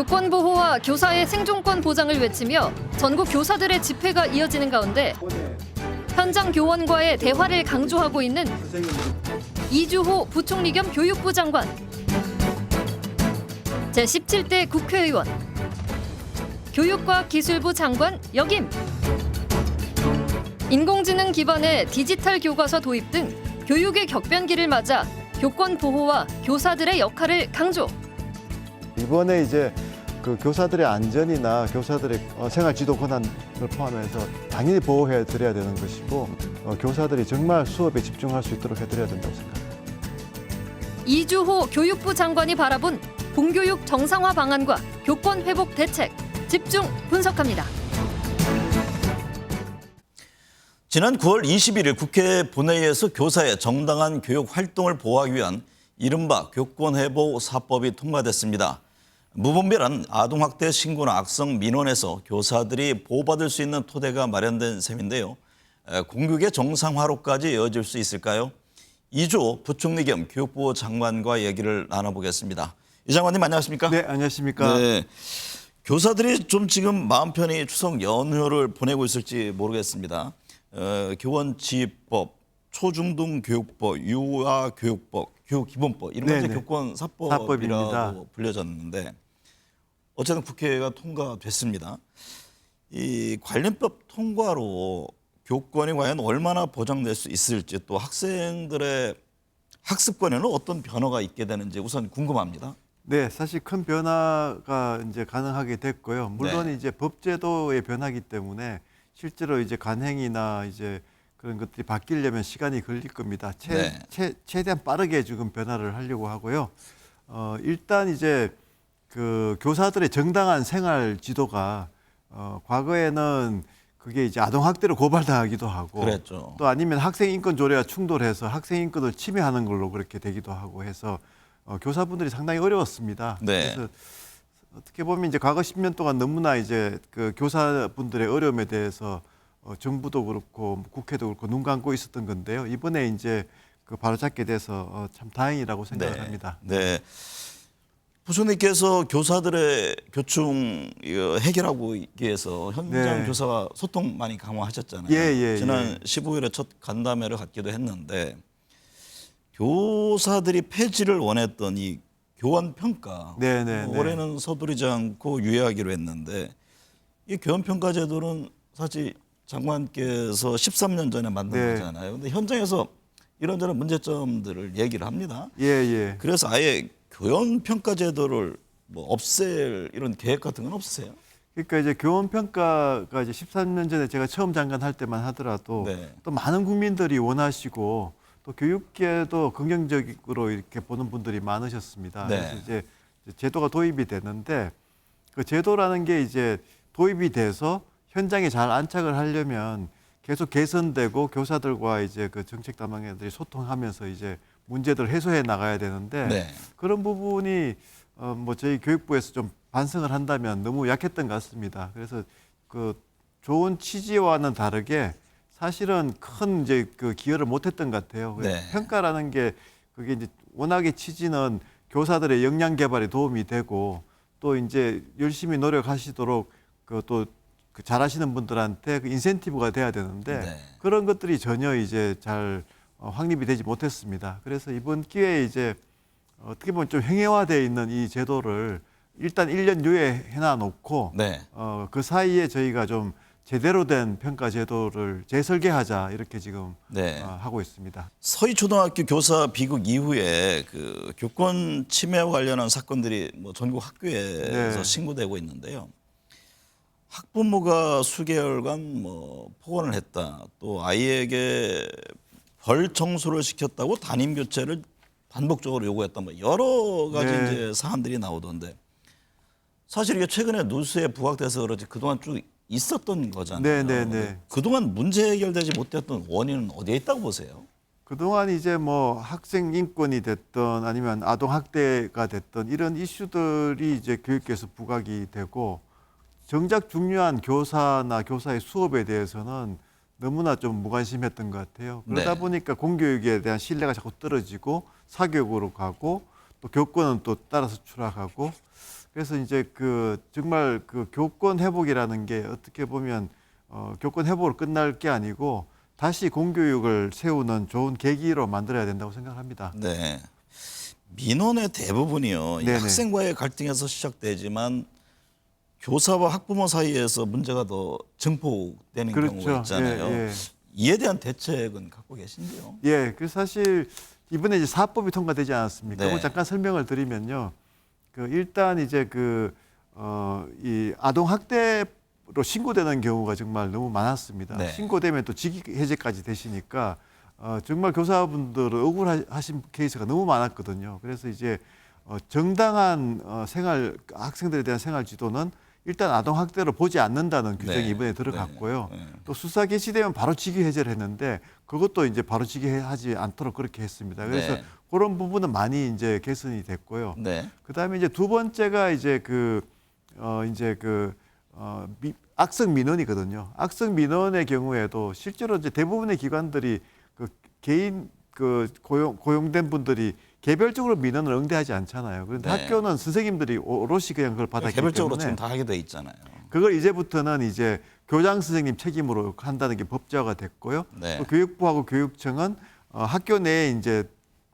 교권 보호와 교사의 생존권 보장을 외치며 전국 교사들의 집회가 이어지는 가운데 현장 교원과의 대화를 강조하고 있는 이주호 부총리 겸 교육부 장관, 제17대 국회의원, 교육과학기술부 장관 역임, 인공지능 기반의 디지털 교과서 도입 등 교육의 격변기를 맞아 교권 보호와 교사들의 역할을 강조. 이번에 이제 그 교사들의 안전이나 교사들의 생활 지도 권한을 포함해서 당연히 보호해 드려야 되는 것이고 교사들이 정말 수업에 집중할 수 있도록 해드려야 된다고 생각합니다. 이주호 교육부 장관이 바라본 공교육 정상화 방안과 교권 회복 대책 집중 분석합니다. 지난 9월 21일 국회 본회의에서 교사의 정당한 교육 활동을 보호하기 위한 이른바 교권회복 4법이 통과됐습니다. 무분별한 아동학대 신고나 악성 민원에서 교사들이 보호받을 수 있는 토대가 마련된 셈인데요. 공교육의 정상화로까지 이어질 수 있을까요? 이주호 부총리 겸 교육부 장관과 얘기를 나눠보겠습니다. 이 장관님 안녕하십니까? 네, 안녕하십니까? 네. 교사들이 좀 지금 마음 편히 추석 연휴를 보내고 있을지 모르겠습니다. 교원지휘법, 초중등 교육법, 유아교육법, 교육기본법 이런 건 이제 교권 사법이라고 불려졌는데 어쨌든 국회가 통과됐습니다. 이 관련법 통과로 교권이 과연 얼마나 보장될 수 있을지 또 학생들의 학습권에는 어떤 변화가 있게 되는지 우선 궁금합니다. 네, 사실 큰 변화가 이제 가능하게 됐고요. 물론 네. 이제 법제도의 변화이기 때문에 실제로 이제 관행이나 이제 그런 것들이 바뀌려면 시간이 걸릴 겁니다. 최대한 빠르게 지금 변화를 하려고 하고요. 일단 이제 그 교사들의 정당한 생활 지도가 과거에는 그게 이제 아동학대로 고발당하기도 하고 그랬죠. 또 아니면 학생 인권 조례와 충돌해서 학생 인권을 침해하는 걸로 그렇게 되기도 하고 해서 교사분들이 상당히 어려웠습니다. 네. 그래서 어떻게 보면 이제 과거 10년 동안 너무나 이제 그 교사분들의 어려움에 대해서 정부도 그렇고 국회도 그렇고 눈 감고 있었던 건데요. 이번에 이제 그 바로잡게 돼서 참 다행이라고 생각을 합니다. 네. 부총리께서 교사들의 교충 해결하기 위해서 현장 교사와 소통 많이 강화하셨잖아요. 지난 15일에 첫 간담회를 갖기도 했는데 교사들이 폐지를 원했던 이 교원 평가 올해는 서두르지 않고 유예하기로 했는데 이 교원 평가 제도는 사실 장관께서 13년 전에 만든 거잖아요. 근데 현장에서 이런저런 문제점들을 얘기를 합니다. 그래서 아예 교원 평가 제도를 뭐 없앨 이런 계획 같은 건 없으세요? 그러니까 이제 교원 평가가 이제 13년 전에 제가 처음 장관할 때만 하더라도 또 많은 국민들이 원하시고 또 교육계도 긍정적으로 이렇게 보는 분들이 많으셨습니다. 그래서 이제 제도가 도입이 되는데 그 제도라는 게 이제 도입이 돼서 현장에 잘 안착을 하려면 계속 개선되고 교사들과 이제 그 정책 담당자들이 소통하면서 이제 문제들을 해소해 나가야 되는데 그런 부분이 뭐 저희 교육부에서 좀 반성을 한다면 너무 약했던 것 같습니다. 그래서 그 좋은 취지와는 다르게 사실은 큰 이제 그 기여를 못했던 것 같아요. 평가라는 게 그게 이제 워낙에 취지는 교사들의 역량 개발에 도움이 되고 또 이제 열심히 노력하시도록 또 잘하시는 분들한테 그 인센티브가 돼야 되는데 그런 것들이 전혀 이제 잘 확립이 되지 못했습니다. 그래서 이번 기회에 이제 어떻게 보면 좀 형해화되어 있는 이 제도를 일단 1년 유예해 놔놓고 그 사이에 저희가 좀 제대로 된 평가 제도를 재설계하자 이렇게 지금 하고 있습니다. 서희초등학교 교사 비극 이후에 그 교권 침해와 관련한 사건들이 뭐 전국 학교에서 신고되고 있는데요. 학부모가 수개월간 뭐 폭언을 했다. 또 아이에게 벌 청소를 시켰다고 담임 교체를 반복적으로 요구했다. 뭐 여러 가지 이제 사안들이 나오던데 사실 이게 최근에 뉴스에 부각돼서 그렇지 그동안 쭉 있었던 거잖아요. 그동안 문제 해결되지 못했던 원인은 어디에 있다고 보세요? 그동안 이제 뭐 학생 인권이 됐던 아니면 아동 학대가 됐던 이런 이슈들이 이제 교육계에서 부각이 되고 정작 중요한 교사나 교사의 수업에 대해서는 너무나 좀 무관심했던 것 같아요. 그러다 보니까 공교육에 대한 신뢰가 자꾸 떨어지고 사교육으로 가고 또 교권은 또 따라서 추락하고 그래서 이제 그 정말 그 교권 회복이라는 게 어떻게 보면 교권 회복으로 끝날 게 아니고 다시 공교육을 세우는 좋은 계기로 만들어야 된다고 생각합니다. 네. 민원의 대부분이요. 이 네네. 학생과의 갈등에서 시작되지만 교사와 학부모 사이에서 문제가 더 증폭되는 경우가 그렇죠. 있잖아요. 예, 예. 이에 대한 대책은 갖고 계신지요? 예, 그 사실 이번에 이제 사법이 통과되지 않았습니까? 네. 그걸 잠깐 설명을 드리면요. 그 일단 이제 이 아동 학대로 신고되는 경우가 정말 너무 많았습니다. 네. 신고되면 또 직위 해제까지 되시니까 정말 교사분들은 억울하신 케이스가 너무 많았거든요. 그래서 이제 정당한 학생들에 대한 생활 지도는 일단 아동 학대로 보지 않는다는 규정이 네. 이번에 들어갔고요. 네. 네. 또 수사 개시되면 바로 직위 해제를 했는데 그것도 이제 바로 직위하지 않도록 그렇게 했습니다. 그래서 네. 그런 부분은 많이 이제 개선이 됐고요. 네. 그다음에 이제 두 번째가 이제 악성 민원이거든요. 악성 민원의 경우에도 실제로 이제 대부분의 기관들이 그 개인 고용된 분들이 개별적으로 민원을 응대하지 않잖아요. 그런데 네. 학교는 선생님들이 오롯이 그냥 그걸 받았기 개별적으로 때문에 지금 다 하게 돼 있잖아요. 그걸 이제부터는 이제 교장 선생님 책임으로 한다는 게 법제화가 됐고요. 네. 또 교육부하고 교육청은 학교 내에 이제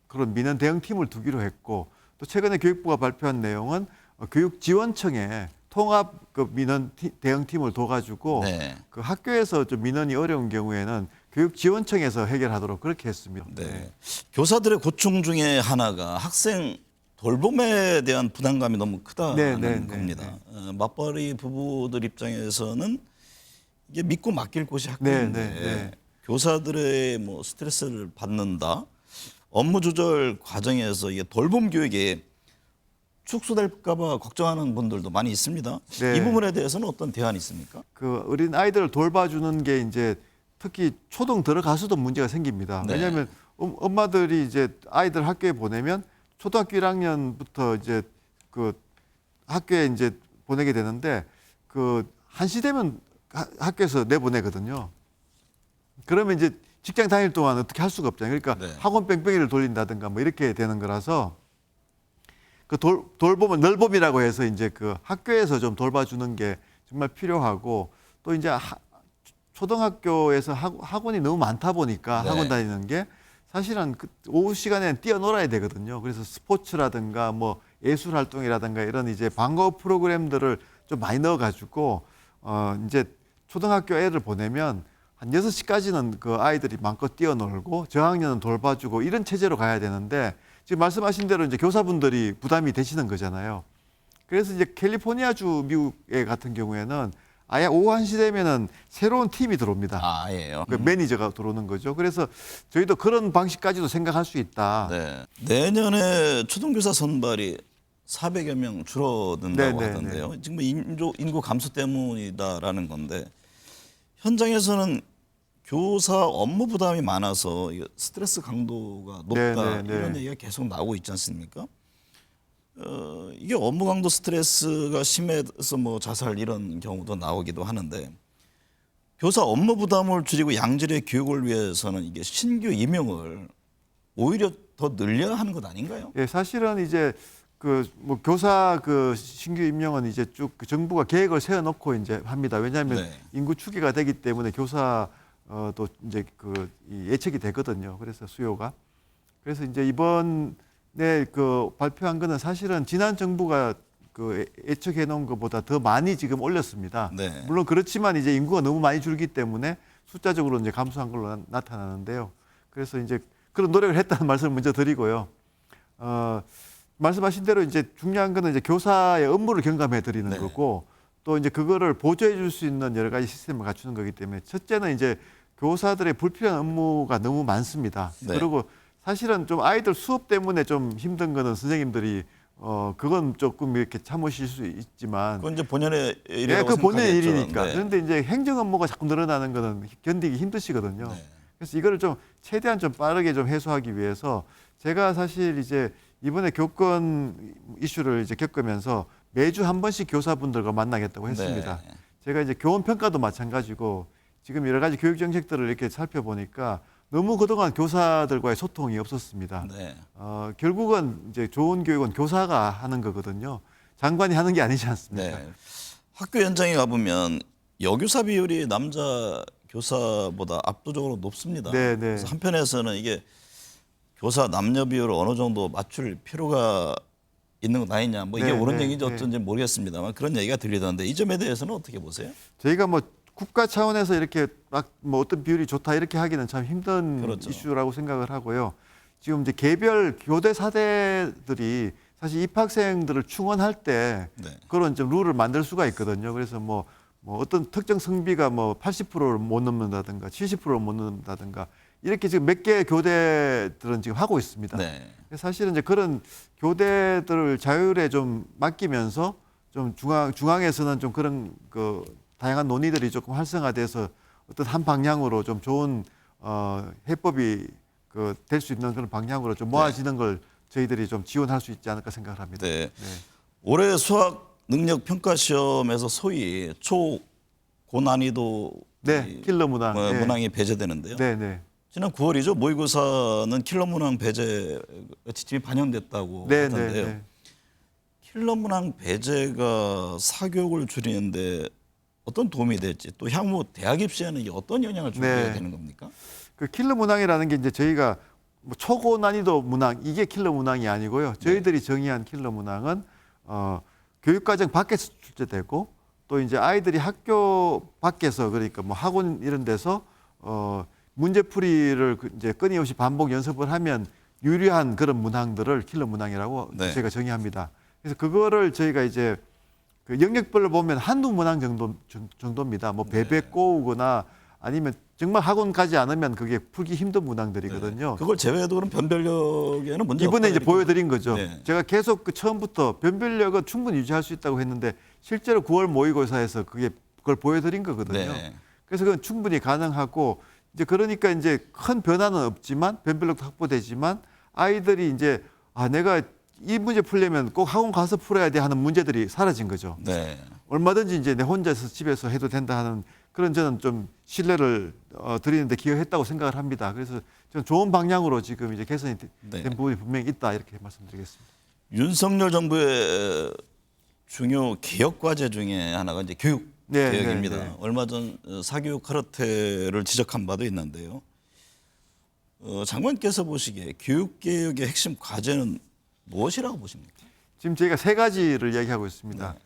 그런 민원 대응팀을 두기로 했고 또 최근에 교육부가 발표한 내용은 교육지원청에 통합 민원 대응팀을 둬가지고 네. 그 학교에서 좀 민원이 어려운 경우에는 교육지원청에서 해결하도록 그렇게 했습니다. 네. 교사들의 고충 중에 하나가 학생 돌봄에 대한 부담감이 너무 크다는 네, 네, 겁니다. 맞벌이 부부들 입장에서는 이게 믿고 맡길 곳이 네, 학교인데 네, 네. 교사들의 뭐 스트레스를 받는다, 업무 조절 과정에서 이게 돌봄 교육에 축소될까봐 걱정하는 분들도 많이 있습니다. 네. 이 부분에 대해서는 어떤 대안이 있습니까? 그 어린 아이들을 돌봐주는 게 이제 특히 초등 들어가서도 문제가 생깁니다. 네. 왜냐하면 엄마들이 이제 아이들 학교에 보내면 초등학교 1학년부터 이제 그 학교에 이제 보내게 되는데 그 1시 되면 학교에서 내보내거든요. 그러면 이제 직장 다닐 동안 어떻게 할 수가 없잖아요. 그러니까 네. 학원 뺑뺑이를 돌린다든가 뭐 이렇게 되는 거라서 그 돌봄은 널봄이라고 해서 이제 그 학교에서 좀 돌봐주는 게 정말 필요하고 또 이제 초등학교에서 학원이 너무 많다 보니까 네. 학원 다니는 게 사실은 그 오후 시간에는 뛰어놀아야 되거든요. 그래서 스포츠라든가 뭐 예술 활동이라든가 이런 이제 방과 후 프로그램들을 좀 많이 넣어가지고 이제 초등학교 애를 보내면 한 6시까지는 그 아이들이 마음껏 뛰어놀고 저학년은 돌봐주고 이런 체제로 가야 되는데 지금 말씀하신 대로 이제 교사분들이 부담이 되시는 거잖아요. 그래서 이제 캘리포니아주 미국에 같은 경우에는 아예 오후 1시 되면은 새로운 팀이 들어옵니다. 아, 예요. 그 매니저가 들어오는 거죠. 그래서 저희도 그런 방식까지도 생각할 수 있다. 네. 내년에 초등교사 선발이 400여 명 줄어든다고 네, 네, 하던데요. 지금 인구 감소 때문이다라는 건데 현장에서는 교사 업무 부담이 많아서 스트레스 강도가 높다 네, 네, 이런 네. 얘기가 계속 나오고 있지 않습니까? 이게 업무 강도 스트레스가 심해서 뭐 자살 이런 경우도 나오기도 하는데 교사 업무 부담을 줄이고 양질의 교육을 위해서는 이게 신규 임용을 오히려 더 늘려야 하는 것 아닌가요? 예, 사실은 이제 그 뭐 교사 그 신규 임명은 이제 쭉그 정부가 계획을 세워놓고 이제 합니다. 왜냐하면 네. 인구 추계가 되기 때문에 교사 또 이제 이 예측이 되거든요. 그래서 수요가 그래서 이제 이번에 그 발표한 거는 사실은 지난 정부가 그 예측해 놓은 것보다 더 많이 지금 올렸습니다. 네. 물론 그렇지만 이제 인구가 너무 많이 줄기 때문에 숫자적으로 이제 감소한 걸로 나타나는데요. 그래서 이제 그런 노력을 했다는 말씀을 먼저 드리고요. 말씀하신 대로 이제 중요한 거는 이제 교사의 업무를 경감해 드리는 네. 거고 또 이제 그거를 보조해 줄 수 있는 여러 가지 시스템을 갖추는 거기 때문에 첫째는 이제 교사들의 불필요한 업무가 너무 많습니다. 네. 그리고 사실은 좀 아이들 수업 때문에 좀 힘든 거는 선생님들이 그건 조금 이렇게 참으실 수 있지만 그건 이제 본연의 예, 일이라고 그 본인의 생각하겠죠. 일이니까. 네. 그런데 이제 행정 업무가 자꾸 늘어나는 거는 견디기 힘드시거든요. 네. 그래서 이거를 좀 최대한 좀 빠르게 좀 해소하기 위해서 제가 사실 이제 이번에 교권 이슈를 이제 겪으면서 매주 한 번씩 교사분들과 만나겠다고 했습니다. 네. 제가 이제 교원 평가도 마찬가지고 지금 여러 가지 교육 정책들을 이렇게 살펴보니까 너무 그동안 교사들과의 소통이 없었습니다. 네. 결국은 이제 좋은 교육은 교사가 하는 거거든요. 장관이 하는 게 아니지 않습니까? 네. 학교 현장에 가보면 여교사 비율이 남자 교사보다 압도적으로 높습니다. 네, 네. 그래서 한편에서는 이게 교사 남녀 비율을 어느 정도 맞출 필요가 있는 건 아니냐. 뭐 이게 네, 옳은 네, 얘기인지 네. 어쩐지 모르겠습니다만 그런 얘기가 들리던데 이 점에 대해서는 어떻게 보세요? 저희가 뭐 국가 차원에서 이렇게 막 뭐 어떤 비율이 좋다 이렇게 하기는 참 힘든 그렇죠. 이슈라고 생각을 하고요. 지금 이제 개별 교대 사대들이 사실 입학생들을 충원할 때 네. 그런 좀 룰을 만들 수가 있거든요. 그래서 뭐 어떤 특정 성비가 뭐 80%를 못 넘는다든가 70%를 못 넘는다든가 이렇게 지금 몇 개 교대들은 지금 하고 있습니다. 네. 사실은 이제 그런 교대들을 자율에 좀 맡기면서 좀 중앙에서는 좀 그런 그 다양한 논의들이 조금 활성화돼서 어떤 한 방향으로 좀 좋은 해법이 그 될 수 있는 그런 방향으로 좀 모아지는 걸 저희들이 좀 지원할 수 있지 않을까 생각을 합니다. 네. 올해 수학 능력 평가 시험에서 소위 초고난이도 네, 킬러 문항. 네. 문항이 배제되는데요. 네, 네. 지난 9월이죠. 모의고사는 킬러 문항 배제 지침이 반영됐다고 네, 하던데요. 네, 네. 킬러 문항 배제가 사교육을 줄이는데 어떤 도움이 될지 또 향후 대학 입시에는 이게 어떤 영향을 주게 네. 되는 겁니까? 그 킬러 문항이라는 게 이제 저희가 뭐 초고 난이도 문항 이게 킬러 문항이 아니고요. 저희들이 정의한 킬러 문항은 교육과정 밖에서 출제되고 또 이제 아이들이 학교 밖에서 그러니까 뭐 학원 이런 데서 문제풀이를 이제 끊임없이 반복 연습을 하면 유리한 그런 문항들을 킬러 문항이라고 네. 저희가 정의합니다. 그래서 그거를 저희가 이제 그 영역별로 보면 한두 문항 정도입니다. 뭐 베베 꼬우거나 아니면 정말 학원 가지 않으면 그게 풀기 힘든 문항들이거든요. 그걸 제외해도 그럼 변별력에는 문제 이번에 없다 이제 이렇게 보여드린 거죠. 네. 제가 계속 그 처음부터 변별력은 충분히 유지할 수 있다고 했는데 실제로 9월 모의고사에서 그걸 보여드린 거거든요. 네. 그래서 그건 충분히 가능하고 이제 그러니까 이제 큰 변화는 없지만 변별력도 확보되지만 아이들이 이제 내가 이 문제 풀려면 꼭 학원 가서 풀어야 돼 하는 문제들이 사라진 거죠. 네. 얼마든지 이제 내 혼자서 집에서 해도 된다 하는 그런 저는 좀 신뢰를 드리는데 기여했다고 생각을 합니다. 그래서 저는 좋은 방향으로 지금 이제 개선이 된 부분이 분명히 있다 이렇게 말씀드리겠습니다. 윤석열 정부의 중요 개혁 과제 중에 하나가 이제 교육 네, 개혁입니다. 네, 네. 얼마 전 사교육 카르텔을 지적한 바도 있는데요. 장관께서 보시기에 교육 개혁의 핵심 과제는 무엇이라고 보십니까? 지금 저희가 세 가지를 얘기하고 있습니다. 네.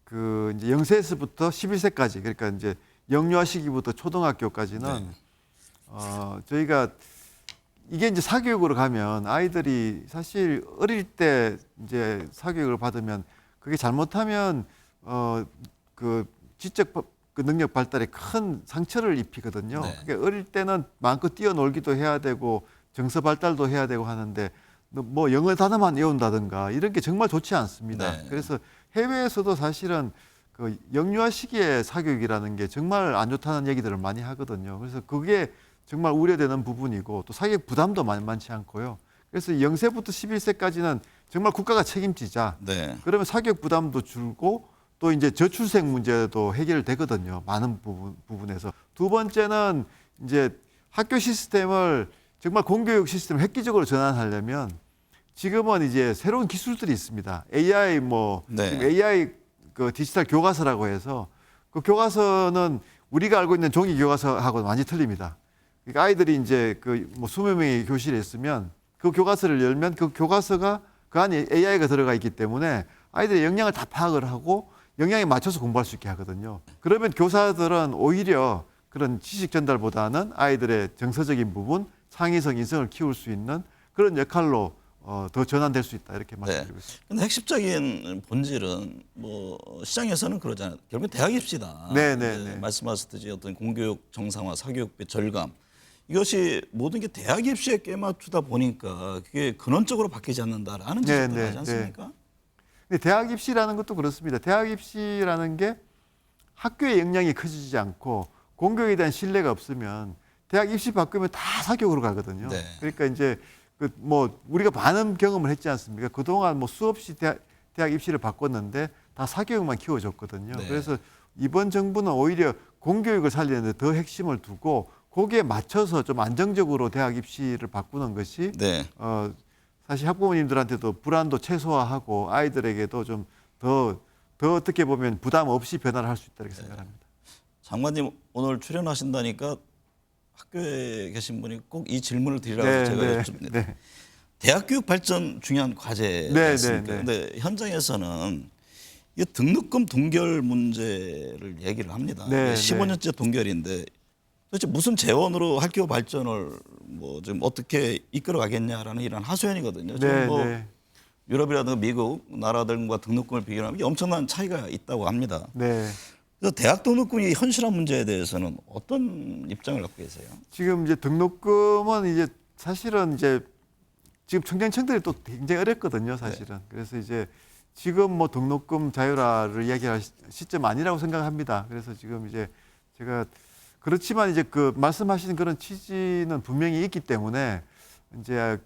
그 이제 0세에서부터 11세까지 그러니까 이제 영유아 시기부터 초등학교까지는 저희가 이게 이제 사교육으로 가면 아이들이 사실 어릴 때 이제 사교육을 받으면 그게 잘못하면 그 지적 그 능력 발달에 큰 상처를 입히거든요. 네. 그게 어릴 때는 마음껏 뛰어놀기도 해야 되고 정서 발달도 해야 되고 하는데 뭐 영어 단어만 외운다든가 이런 게 정말 좋지 않습니다. 네. 그래서 해외에서도 사실은 그 영유아 시기의 사교육이라는 게 정말 안 좋다는 얘기들을 많이 하거든요. 그래서 그게 정말 우려되는 부분이고 또 사교육 부담도 많지 않고요. 그래서 0세부터 11세까지는 정말 국가가 책임지자. 네. 그러면 사교육 부담도 줄고 또 이제 저출생 문제도 해결되거든요. 많은 부분에서. 두 번째는 이제 학교 시스템을 정말 공교육 시스템을 획기적으로 전환하려면 지금은 이제 새로운 기술들이 있습니다. AI 네. 지금 AI 그 디지털 교과서라고 해서 그 교과서는 우리가 알고 있는 종이 교과서하고는 완전히 틀립니다. 그러니까 아이들이 이제 그 뭐 20명이 교실에 있으면 그 교과서를 열면 그 교과서가 그 안에 AI가 들어가 있기 때문에 아이들의 역량을 다 파악을 하고 역량에 맞춰서 공부할 수 있게 하거든요. 그러면 교사들은 오히려 그런 지식 전달보다는 아이들의 정서적인 부분, 창의성, 인성을 키울 수 있는 그런 역할로 더 전환될 수 있다 이렇게 말씀드리고 있습니다. 근데 핵심적인 본질은 뭐 시장에서는 그러잖아요. 결국 대학 입시다. 네. 말씀하셨듯이 어떤 공교육 정상화, 사교육비 절감 이것이 모든 게 대학 입시에 꿰맞추다 보니까 그게 근원적으로 바뀌지 않는다라는 지적도 하지 않습니까? 근데 대학 입시라는 것도 그렇습니다. 대학 입시라는 게 학교의 역량이 커지지 않고 공교육에 대한 신뢰가 없으면 대학 입시 바꾸면 다 사교육으로 가거든요. 네. 그러니까 이제 그 뭐 우리가 많은 경험을 했지 않습니까? 그동안 뭐 수없이 대학 입시를 바꿨는데 다 사교육만 키워줬거든요. 네. 그래서 이번 정부는 오히려 공교육을 살리는데 더 핵심을 두고 거기에 맞춰서 좀 안정적으로 대학 입시를 바꾸는 것이 네. 사실 학부모님들한테도 불안도 최소화하고 아이들에게도 좀 더 어떻게 보면 부담 없이 변화를 할 수 있다고 생각합니다. 장관님 오늘 출연하신다니까 학교에 계신 분이 꼭 이 질문을 드리라고 네, 제가 네, 여쭙니다. 네. 대학 교육 발전 중요한 과제 네, 아닙니까? 네, 네. 근데 현장에서는 이 등록금 동결 문제를 얘기를 합니다. 네, 15년째 동결인데 도대체 무슨 재원으로 학교 발전을 뭐 좀 어떻게 이끌어가겠냐라는 이런 하소연이거든요. 지금 네, 뭐 네. 유럽이라든가 미국 나라들과 등록금을 비교하면 엄청난 차이가 있다고 합니다. 네. 그래서 대학 등록금이 현실화 문제에 대해서는 어떤 입장을 갖고 계세요? 지금 이제 등록금은 이제 사실은 이제 지금 청년층들이 또 굉장히 어렵거든요, 사실은. 그래서 이제 지금 뭐 등록금 자율화를 이야기할 시점 아니라고 생각합니다. 그래서 지금 이제 제가 그렇지만 이제 그 말씀하시는 그런 취지는 분명히 있기 때문에 이제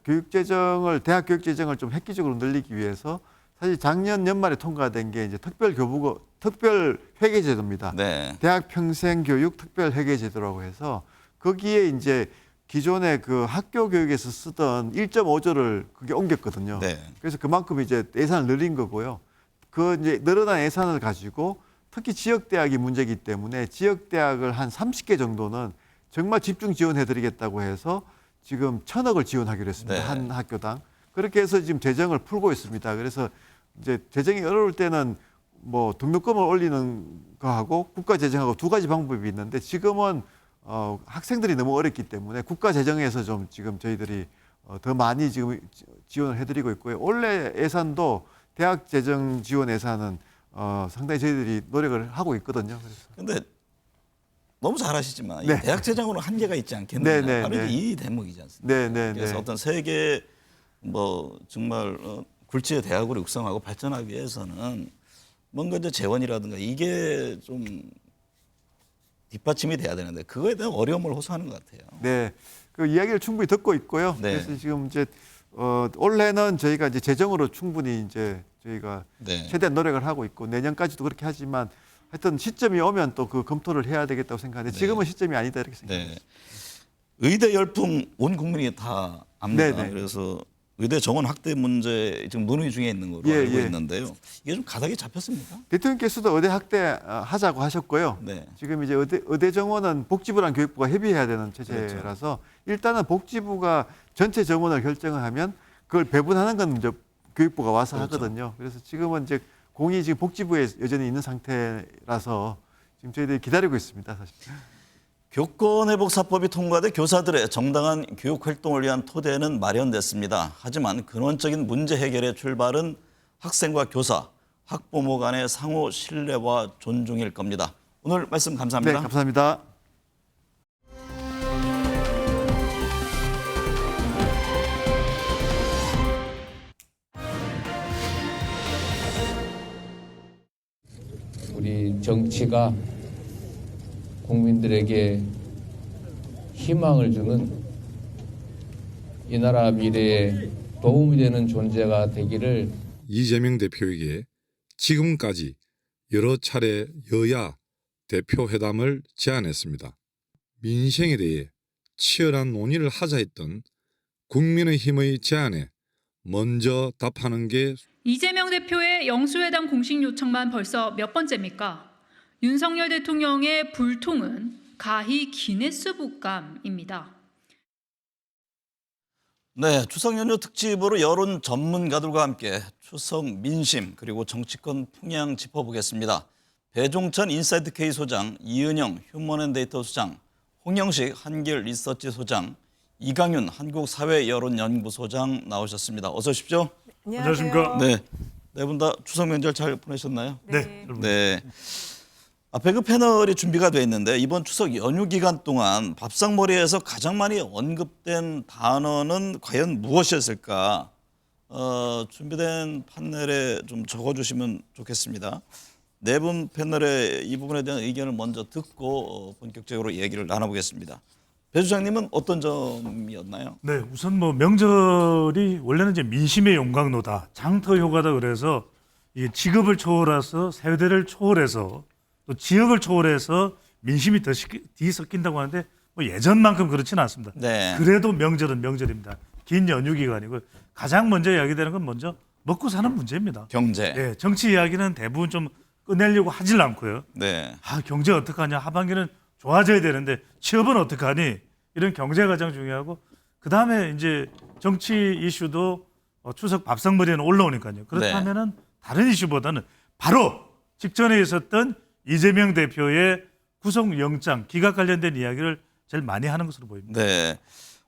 대학 교육 재정을 좀 획기적으로 늘리기 위해서 사실 작년 연말에 통과된 게 이제 특별 회계 제도입니다. 네. 대학 평생 교육 특별 회계 제도라고 해서 거기에 이제 기존의 그 학교 교육에서 쓰던 1.5조를 그게 옮겼거든요. 네. 그래서 그만큼 이제 예산을 늘린 거고요. 그 이제 늘어난 예산을 가지고 특히 지역 대학이 문제이기 때문에 지역 대학을 한 30개 정도는 정말 집중 지원해 드리겠다고 해서 지금 1,000억을 지원하기로 했습니다. 네. 한 학교당. 그렇게 해서 지금 재정을 풀고 있습니다. 그래서 이제 재정이 어려울 때는 뭐 등록금을 올리는 거하고 국가 재정하고 두 가지 방법이 있는데 지금은 학생들이 너무 어렵기 때문에 국가 재정에서 좀 지금 저희들이 더 많이 지금 지원을 해드리고 있고요. 올해 예산도 대학 재정 지원 예산은 상당히 저희들이 노력을 하고 있거든요. 근데 너무 잘하시지만 네. 이 대학 재정으로 한계가 있지 않겠느냐. 네, 네, 바로 네. 이 대목이지 않습니까? 네, 네, 그래서 네. 어떤 세계 뭐 정말 굴지의 대학으로 육성하고 발전하기 위해서는 뭔가 이제 재원이라든가 이게 좀 뒷받침이 돼야 되는데 그거에 대한 어려움을 호소하는 것 같아요. 네, 그 이야기를 충분히 듣고 있고요. 네. 그래서 지금 이제 올해는 저희가 이제 재정으로 충분히 이제 저희가 네. 최대한 노력을 하고 있고 내년까지도 그렇게 하지만 하여튼 시점이 오면 또 그 검토를 해야 되겠다고 생각하는데 지금은 시점이 아니다 이렇게 생각합니다. 네. 의대 열풍 온 국민이 다 압니다. 네, 네. 그래서 의대 정원 확대 문제 지금 논의 중에 있는 걸로 예, 알고 예. 있는데요. 이게 좀 가닥이 잡혔습니까? 대통령께서도 의대 확대 하자고 하셨고요. 네. 지금 이제 의대 정원은 복지부랑 교육부가 협의해야 되는 체제라서 일단은 복지부가 전체 정원을 결정을 하면 그걸 배분하는 건 이제 교육부가 와서 그렇죠. 하거든요. 그래서 지금은 이제 공이 지금 복지부에 여전히 있는 상태라서 지금 저희들이 기다리고 있습니다, 사실. 교권회복사법이 통과돼 교사들의 정당한 교육 활동을 위한 토대는 마련됐습니다. 하지만 근원적인 문제 해결의 출발은 학생과 교사, 학부모 간의 상호 신뢰와 존중일 겁니다. 오늘 말씀 감사합니다. 네, 감사합니다. 우리 정치가 국민들에게 희망을 주는 이 나라 미래에 도움이 되는 존재가 되기를 이재명 대표에게 지금까지 여러 차례 여야 대표 회담을 제안했습니다. 민생에 대해 치열한 논의를 하자 했던 국민의힘의 제안에 먼저 답하는 게 이재명 대표의 영수회담 공식 요청만 벌써 몇 번째입니까? 윤석열 대통령의 불통은 가히 기네스북감입니다. 네, 추석 연휴 특집으로 여론 전문가들과 함께 추석 민심 그리고 정치권 풍향 짚어보겠습니다. 배종찬 인사이트 K 소장, 이은영 휴먼앤데이터 소장, 홍영식 한길 리서치 소장, 이강윤 한국사회여론연구소장 나오셨습니다. 어서 오십시오. 안녕하십니까. 네, 네 분 다 추석 명절 잘 보내셨나요? 네. 네. 앞에 그 패널이 준비가 돼 있는데 이번 추석 연휴 기간 동안 밥상머리에서 가장 많이 언급된 단어는 과연 무엇이었을까? 준비된 판넬에 좀 적어주시면 좋겠습니다. 네 분 패널의 이 부분에 대한 의견을 먼저 듣고 본격적으로 얘기를 나눠보겠습니다. 배 주장님은 어떤 점이었나요? 네, 우선 뭐 명절이 원래는 이제 민심의 용광로다, 장터 효과다 그래서 이게 직업을 초월해서 세대를 초월해서 또 지역을 초월해서 민심이 더 뒤섞인다고 하는데 뭐 예전만큼 그렇지는 않습니다. 네. 그래도 명절은 명절입니다. 긴 연휴 기간이고 가장 먼저 이야기되는 건 먼저 먹고 사는 문제입니다. 경제. 예, 정치 이야기는 대부분 좀 꺼내려고 하질 않고요. 네. 경제 어떡하냐, 하반기는 좋아져야 되는데 취업은 어떡하니, 이런 경제가 가장 중요하고, 그 다음에 이제 정치 이슈도 추석 밥상머리에는 올라오니까요. 그렇다면은 다른 이슈보다는 바로 직전에 있었던 이재명 대표의 구속영장 기각 관련된 이야기를 제일 많이 하는 것으로 보입니다. 네.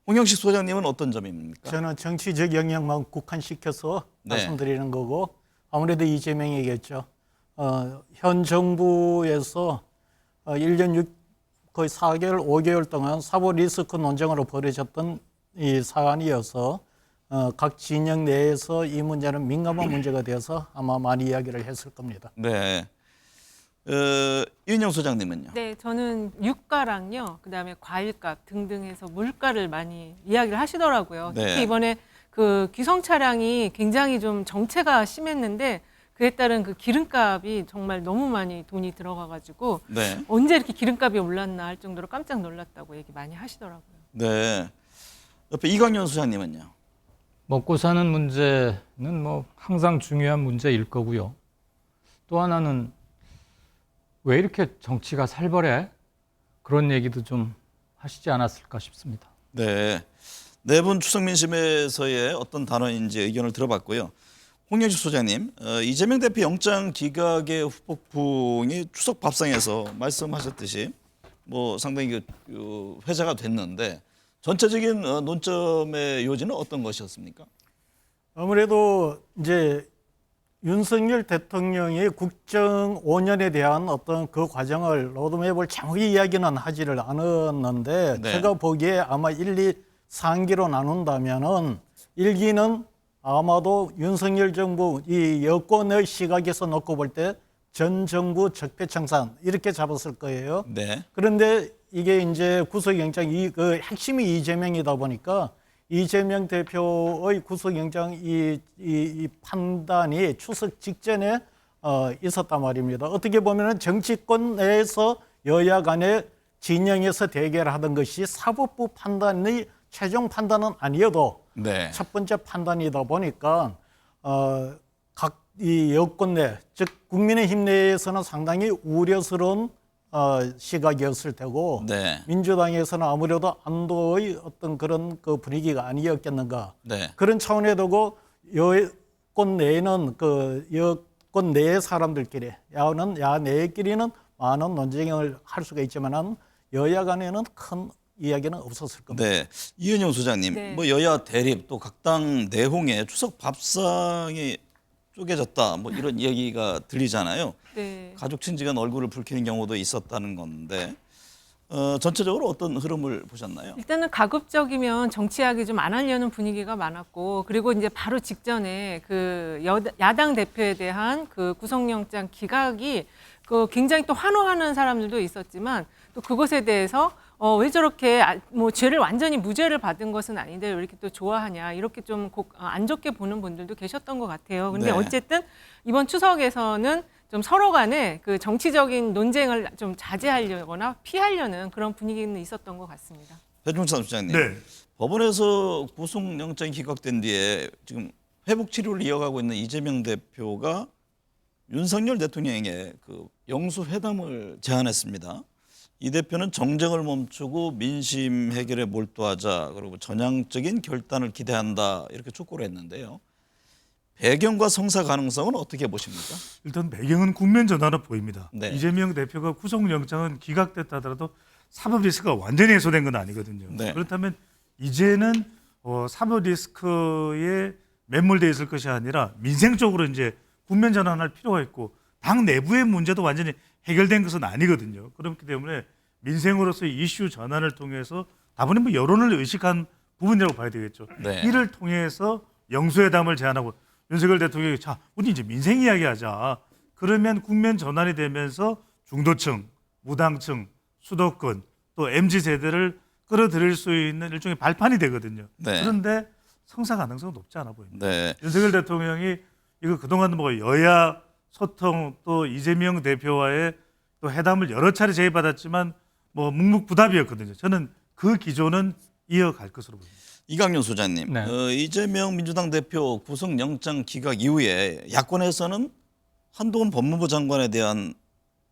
홍영식 소장님은 어떤 점입니까? 저는 정치적 영역만 국한시켜서 네. 말씀드리는 거고, 아무래도 이재명이겠죠. 현 정부에서 1년 거의 4개월, 5개월 동안 사법 리스크 논쟁으로 벌어졌던 이 사안이어서 각 진영 내에서 이 문제는 민감한 문제가 되어서 아마 많이 이야기를 했을 겁니다. 네. 이은영 소장님은요? 네, 저는 유가랑요, 그다음에 과일값 등등 해서 물가를 많이 이야기를 하시더라고요. 네. 특히 이번에 그 귀성 차량이 굉장히 좀 정체가 심했는데 그에 따른 그 기름값이 정말 너무 많이 돈이 들어가가지고 네. 언제 이렇게 기름값이 올랐나 할 정도로 깜짝 놀랐다고 얘기 많이 하시더라고요. 네. 옆에 이광현 소장님은요? 먹고 사는 문제는 뭐 항상 중요한 문제일 거고요. 또 하나는 왜 이렇게 정치가 살벌해? 그런 얘기도 좀 하시지 않았을까 싶습니다. 네. 네 분 추석 민심에서의 어떤 단어인지 의견을 들어봤고요. 홍영식 소장님, 이재명 대표 영장 기각의 후폭풍이 추석 밥상에서 말씀하셨듯이 뭐 상당히 회자가 됐는데 전체적인 논점의 요지는 어떤 것이었습니까? 아무래도 이제 윤석열 대통령의 국정 5년에 대한 어떤 그 과정을 로드맵을 정확히 이야기는 하지를 않았는데 네. 제가 보기에 아마 1, 2, 3기로 나눈다면은 1기는 아마도 윤석열 정부 이 여권의 시각에서 놓고 볼 때 전 정부 적폐청산 이렇게 잡았을 거예요. 네. 그런데 이게 이제 구속영장 그 핵심이 이재명이다 보니까 이재명 대표의 구속영장 이 판단이 추석 직전에 있었단 말입니다. 어떻게 보면은 정치권 내에서 여야 간의 진영에서 대결하던 것이 사법부 판단이 최종 판단은 아니어도 네. 첫 번째 판단이다 보니까 각 이 여권 내, 즉 국민의힘 내에서는 상당히 우려스러운 시각이었을 테고 네. 민주당에서는 아무래도 안도의 어떤 그런 그 분위기가 아니었겠는가. 네. 그런 차원에 두고 여권 내에는 그 여권 내의 사람들끼리 야내끼리는 많은 논쟁을 할 수가 있지만은 여야 간에는 큰 이야기는 없었을 겁니다. 네. 이은영 소장님, 네. 뭐 여야 대립 또 각 당 내홍에 추석 밥상이 쪼개졌다 뭐 이런 얘기가 들리잖아요. 네. 가족 친지간 얼굴을 붉히는 경우도 있었다는 건데 전체적으로 어떤 흐름을 보셨나요? 일단은 가급적이면 정치하기 좀 안 하려는 분위기가 많았고, 그리고 이제 바로 직전에 그 야당 대표에 대한 그 구속영장 기각이 그 굉장히 또 환호하는 사람들도 있었지만 또 그것에 대해서 왜 저렇게 뭐 죄를 완전히 무죄를 받은 것은 아닌데 왜 이렇게 또 좋아하냐 이렇게 좀 안 좋게 보는 분들도 계셨던 것 같아요. 근데 네. 어쨌든 이번 추석에서는 좀 서로 간에 그 정치적인 논쟁을 좀 자제하려거나 피하려는 그런 분위기는 있었던 것 같습니다. 배종찬 소장님, 네. 법원에서 구속영장이 기각된 뒤에 지금 회복 치료를 이어가고 있는 이재명 대표가 윤석열 대통령에게 그 영수 회담을 제안했습니다. 이 대표는 정쟁을 멈추고 민심 해결에 몰두하자, 그리고 전향적인 결단을 기대한다 이렇게 촉구를 했는데요. 배경과 성사 가능성은 어떻게 보십니까? 일단 배경은 국면 전환으로 보입니다. 네. 이재명 대표가 구속영장은 기각됐다 하더라도 사법 리스크가 완전히 해소된 건 아니거든요. 네. 그렇다면 이제는 사법 리스크에 매몰되어 있을 것이 아니라 민생 쪽으로 이제 국면 전환할 필요가 있고, 당 내부의 문제도 완전히 해결된 것은 아니거든요. 그렇기 때문에 민생으로서의 이슈 전환을 통해서 다분히 뭐 여론을 의식한 부분이라고 봐야 되겠죠. 네. 이를 통해서 영수회담을 제안하고 윤석열 대통령이 자, 우리 이제 민생 이야기하자. 그러면 국면 전환이 되면서 중도층, 무당층, 수도권 또 MZ 세대를 끌어들일 수 있는 일종의 발판이 되거든요. 네. 그런데 성사 가능성은 높지 않아 보입니다. 네. 윤석열 대통령이 이거 그동안 뭐 여야 소통 또 이재명 대표와의 또 회담을 여러 차례 제의받았지만 뭐 묵묵부답이었거든요. 저는 그 기조는 이어갈 것으로 보입니다. 이강윤 소장님, 네. 이재명 민주당 대표 구속영장 기각 이후에 야권에서는 한동훈 법무부 장관에 대한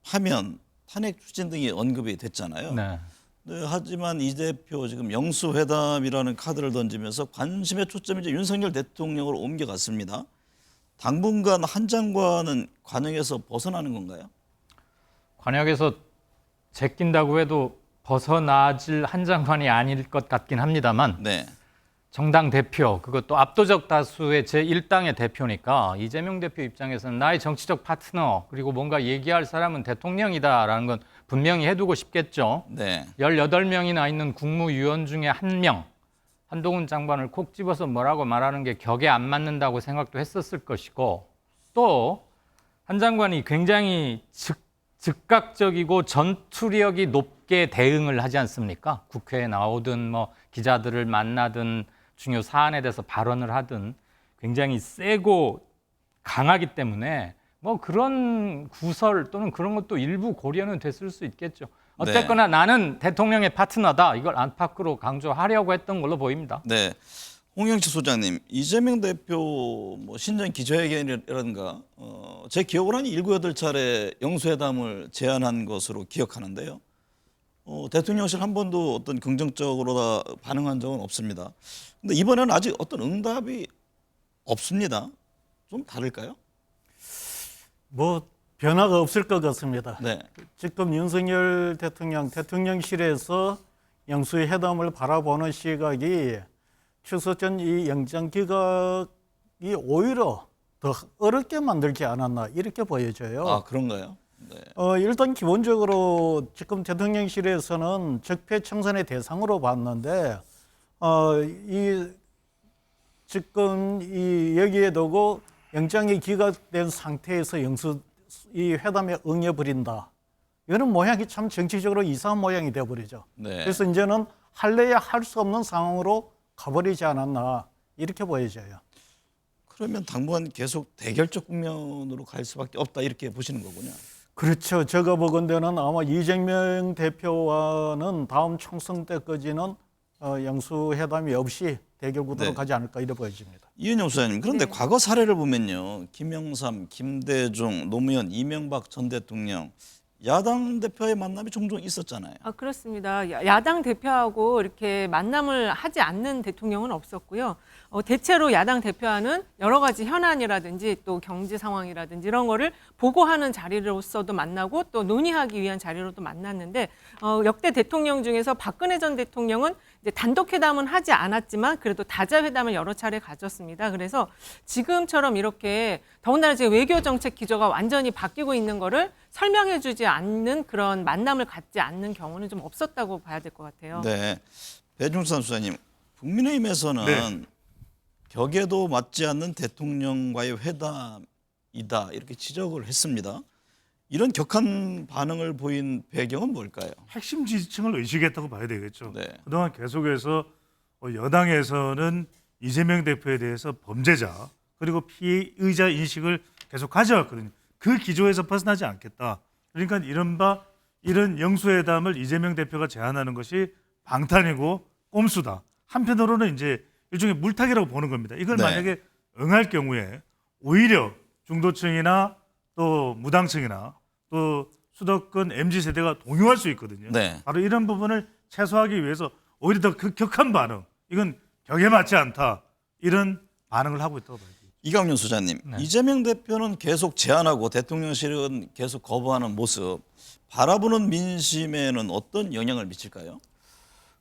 파면, 탄핵 추진 등이 언급이 됐잖아요. 네. 네, 하지만 이 대표 지금 영수회담이라는 카드를 던지면서 관심의 초점이 이제 윤석열 대통령으로 옮겨갔습니다. 당분간 한 장관은 관역에서 벗어나는 건가요? 관역에서 제낀다고 해도 벗어나질 한 장관이 아닐 것 같긴 합니다만 네. 정당 대표, 그것도 압도적 다수의 제1당의 대표니까 이재명 대표 입장에서는 나의 정치적 파트너 그리고 뭔가 얘기할 사람은 대통령이다라는 건 분명히 해두고 싶겠죠. 네. 18명이나 있는 국무위원 중에 한 명, 한동훈 장관을 콕 집어서 뭐라고 말하는 게 격에 안 맞는다고 생각도 했었을 것이고, 또 한 장관이 굉장히 즉각적이고 전투력이 높게 대응을 하지 않습니까? 국회에 나오든 뭐 기자들을 만나든 중요 사안에 대해서 발언을 하든 굉장히 세고 강하기 때문에 뭐 그런 구설 또는 그런 것도 일부 고려는 됐을 수 있겠죠. 어쨌거나 나는 대통령의 파트너다. 이걸 안팎으로 강조하려고 했던 걸로 보입니다. 네. 홍영식 소장님, 이재명 대표 뭐 신년 기자회견이라든가 제 기억으로는 7, 8차례 영수회담을 제안한 것으로 기억하는데요. 대통령실 한 번도 어떤 긍정적으로 반응한 적은 없습니다. 근데 이번에는 아직 어떤 응답이 없습니다. 좀 다를까요? 뭐 변화가 없을 것 같습니다. 네. 지금 윤석열 대통령실에서 영수회담을 바라보는 시각이 추석 전 이 영장 기각이 오히려 더 어렵게 만들지 않았나 이렇게 보여져요. 아, 그런가요? 네. 일단 기본적으로 지금 대통령실에서는 적폐청산의 대상으로 봤는데 지금 여기에 두고 영장이 기각된 상태에서 이 회담에 응해버린다. 이런 모양이 참 정치적으로 이상한 모양이 되어버리죠. 네. 그래서 이제는 할래야 할 수 없는 상황으로 가버리지 않았나 이렇게 보여져요. 그러면 당분간 계속 대결적 국면으로 갈 수밖에 없다 이렇게 보시는 거군요. 그렇죠. 제가 보건대는 아마 이재명 대표와는 다음 총선 때까지는 영수회담이 없이 대결 구도로 네. 가지 않을까 이렇게 보여집니다. 이은영 소장님, 그런데 과거 사례를 보면요, 김영삼, 김대중, 노무현, 이명박 전 대통령 야당 대표의 만남이 종종 있었잖아요. 그렇습니다. 야당 대표하고 이렇게 만남을 하지 않는 대통령은 없었고요. 대체로 야당 대표와는 여러 가지 현안이라든지 또 경제 상황이라든지 이런 거를 보고하는 자리로서도 만나고 또 논의하기 위한 자리로도 만났는데 역대 대통령 중에서 박근혜 전 대통령은 이제 단독 회담은 하지 않았지만 그래도 다자 회담을 여러 차례 가졌습니다. 그래서 지금처럼 이렇게 더군다나 지금 외교 정책 기조가 완전히 바뀌고 있는 거를 설명해주지 않는 그런 만남을 갖지 않는 경우는 좀 없었다고 봐야 될 것 같아요. 네, 배종찬 수사님, 국민의힘에서는 네. 격에도 맞지 않는 대통령과의 회담이다 이렇게 지적을 했습니다. 이런 격한 반응을 보인 배경은 뭘까요? 핵심 지지층을 의식했다고 봐야 되겠죠. 네. 그동안 계속해서 여당에서는 이재명 대표에 대해서 범죄자 그리고 피의자 인식을 계속 가져왔거든요. 그 기조에서 벗어나지 않겠다. 그러니까 이런 영수회담을 이재명 대표가 제안하는 것이 방탄이고 꼼수다. 한편으로는 이제 일종의 물타기라고 보는 겁니다. 이걸 네. 만약에 응할 경우에 오히려 중도층이나 또 무당층이나 또 수도권 MZ세대가 동요할 수 있거든요. 네. 바로 이런 부분을 최소화하기 위해서 오히려 더 극격한 반응, 이건 격에 맞지 않다, 이런 반응을 하고 있다고 봐요. 이강윤 소장님, 네. 이재명 대표는 계속 제안하고 대통령실은 계속 거부하는 모습, 바라보는 민심에는 어떤 영향을 미칠까요?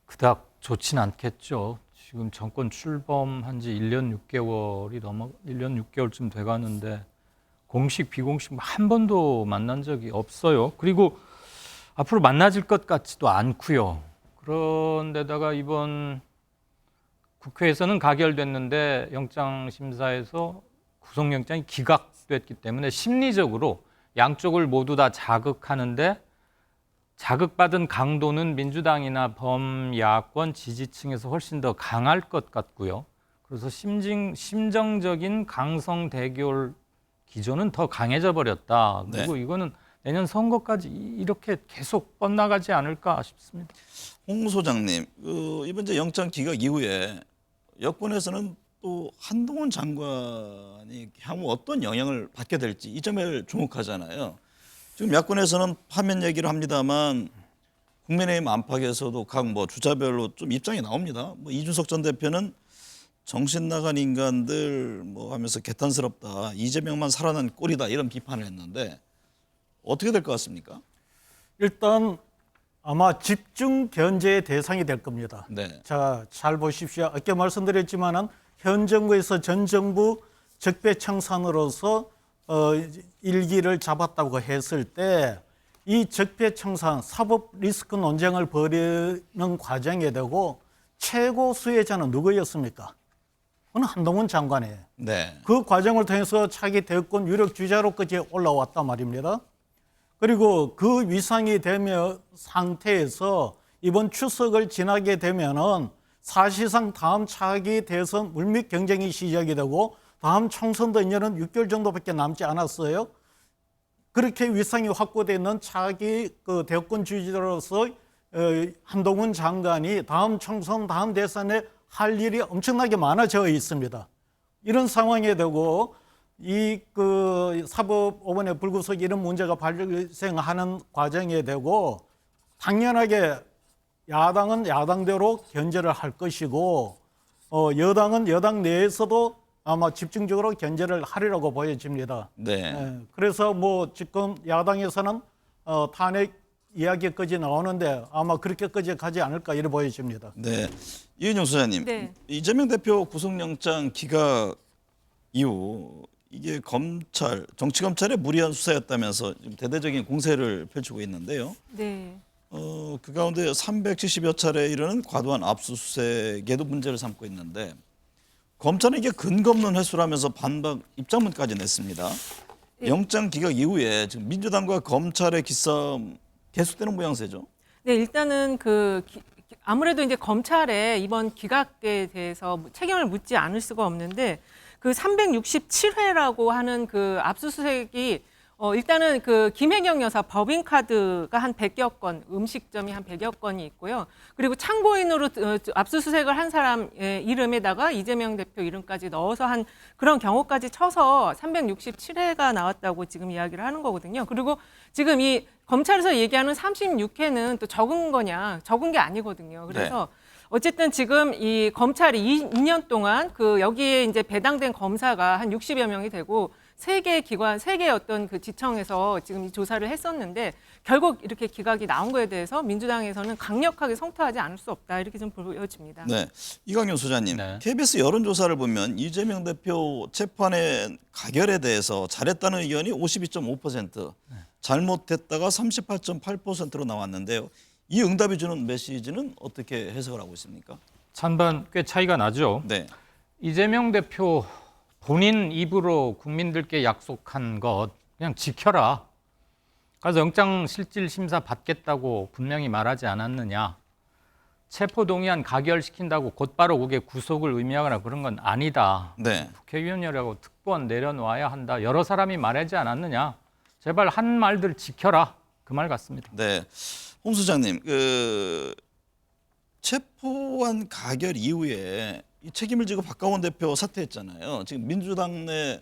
그닥 좋진 않겠죠. 지금 정권 출범한 지 1년 6개월쯤 돼가는데 공식 비공식 한 번도 만난 적이 없어요. 그리고 앞으로 만나질 것 같지도 않고요. 그런데다가 이번 국회에서는 가결됐는데 영장심사에서 구속영장이 기각됐기 때문에 심리적으로 양쪽을 모두 다 자극하는데 자극받은 강도는 민주당이나 범야권 지지층에서 훨씬 더 강할 것 같고요. 그래서 심정적인 강성 대결 기조는 더 강해져 버렸다. 그리고 이거는 내년 선거까지 이렇게 계속 뻗나가지 않을까 싶습니다. 홍 소장님, 이번 영장 기각 이후에 여권에서는 또 한동훈 장관이 향후 어떤 영향을 받게 될지 이 점을 주목하잖아요. 지금 야권에서는 파면 얘기를 합니다만 국민의힘 안팎에서도 각 뭐 주자별로 좀 입장이 나옵니다. 뭐 이준석 전 대표는 정신 나간 인간들 뭐 하면서 개탄스럽다. 이재명만 살아난 꼴이다. 이런 비판을 했는데 어떻게 될 것 같습니까? 일단 아마 집중 견제의 대상이 될 겁니다. 네. 자, 잘 보십시오. 아까 말씀드렸지만은 현 정부에서 전 정부 적폐청산으로서 일기를 잡았다고 했을 때 이 적폐청산 사법 리스크 논쟁을 벌이는 과정에 되고 최고 수혜자는 누구였습니까? 그건 한동훈 장관이에요. 네. 그 과정을 통해서 차기 대권 유력 주자로까지 올라왔단 말입니다. 그리고 그 위상이 되면 상태에서 이번 추석을 지나게 되면은 사실상 다음 차기 대선 물밑 경쟁이 시작이 되고 다음 총선도 이제는 6개월 정도밖에 남지 않았어요. 그렇게 위상이 확보되는 차기 그 대권 주자로서 한동훈 장관이 다음 총선, 다음 대선에 할 일이 엄청나게 많아져 있습니다. 이런 상황에 되고 이 그 사법 5번의 불구속 이런 문제가 발생하는 과정에 되고 당연하게 야당은 야당대로 견제를 할 것이고 여당은 여당 내에서도 아마 집중적으로 견제를 하리라고 보여집니다. 네. 그래서 뭐 지금 야당에서는 탄핵 이야기까지 나오는데 아마 그렇게까지 가지 않을까 이렇게 보여집니다. 네. 이은영 소장님. 네. 이재명 대표 구속영장 기각 이후 이게 검찰, 정치검찰의 무리한 수사였다면서 지금 대대적인 공세를 펼치고 있는데요. 네. 그 가운데 370여 차례에 이르는 과도한 압수수색에도 문제를 삼고 있는데 검찰은 이게 근거 없는 횟수라면서 반박 입장문까지 냈습니다. 영장 기각 이후에 지금 민주당과 검찰의 기싸움 계속되는 모양새죠. 네, 일단은 아무래도 이제 검찰에 이번 기각에 대해서 책임을 묻지 않을 수가 없는데 그 367회라고 하는 그 압수수색이 일단은 그 김혜경 여사 법인카드가 한 100여 건, 음식점이 한 100여 건이 있고요. 그리고 참고인으로 압수수색을 한 사람의 이름에다가 이재명 대표 이름까지 넣어서 한 그런 경우까지 쳐서 367회가 나왔다고 지금 이야기를 하는 거거든요. 그리고 지금 이 검찰에서 얘기하는 36회는 또 적은 거냐, 적은 게 아니거든요. 그래서 어쨌든 지금 이 검찰이 2년 동안 여기에 이제 배당된 검사가 한 60여 명이 되고 세 개의 기관, 세 개의 어떤 그 지청에서 지금 이 조사를 했었는데 결국 이렇게 기각이 나온 거에 대해서 민주당에서는 강력하게 성토하지 않을 수 없다 이렇게 좀 보여집니다. 네, 이광용 소장님, 네. KBS 여론조사를 보면 이재명 대표 재판의 가결에 대해서 잘했다는 의견이 52.5%, 잘못했다가 38.8%로 나왔는데요. 이 응답이 주는 메시지는 어떻게 해석을 하고 있습니까? 찬반 꽤 차이가 나죠. 네, 이재명 대표 본인 입으로 국민들께 약속한 것 그냥 지켜라. 그래서 영장 실질 심사 받겠다고 분명히 말하지 않았느냐. 체포동의안 가결시킨다고 곧바로 그게 구속을 의미하거나 그런 건 아니다. 네. 국회의원이라고 특보원 내려놓아야 한다. 여러 사람이 말하지 않았느냐. 제발 한 말들 지켜라. 그 말 같습니다. 네, 홍 소장님, 체포안 가결 이후에 이 책임을 지고 박강원 대표 사퇴했잖아요. 지금 민주당 내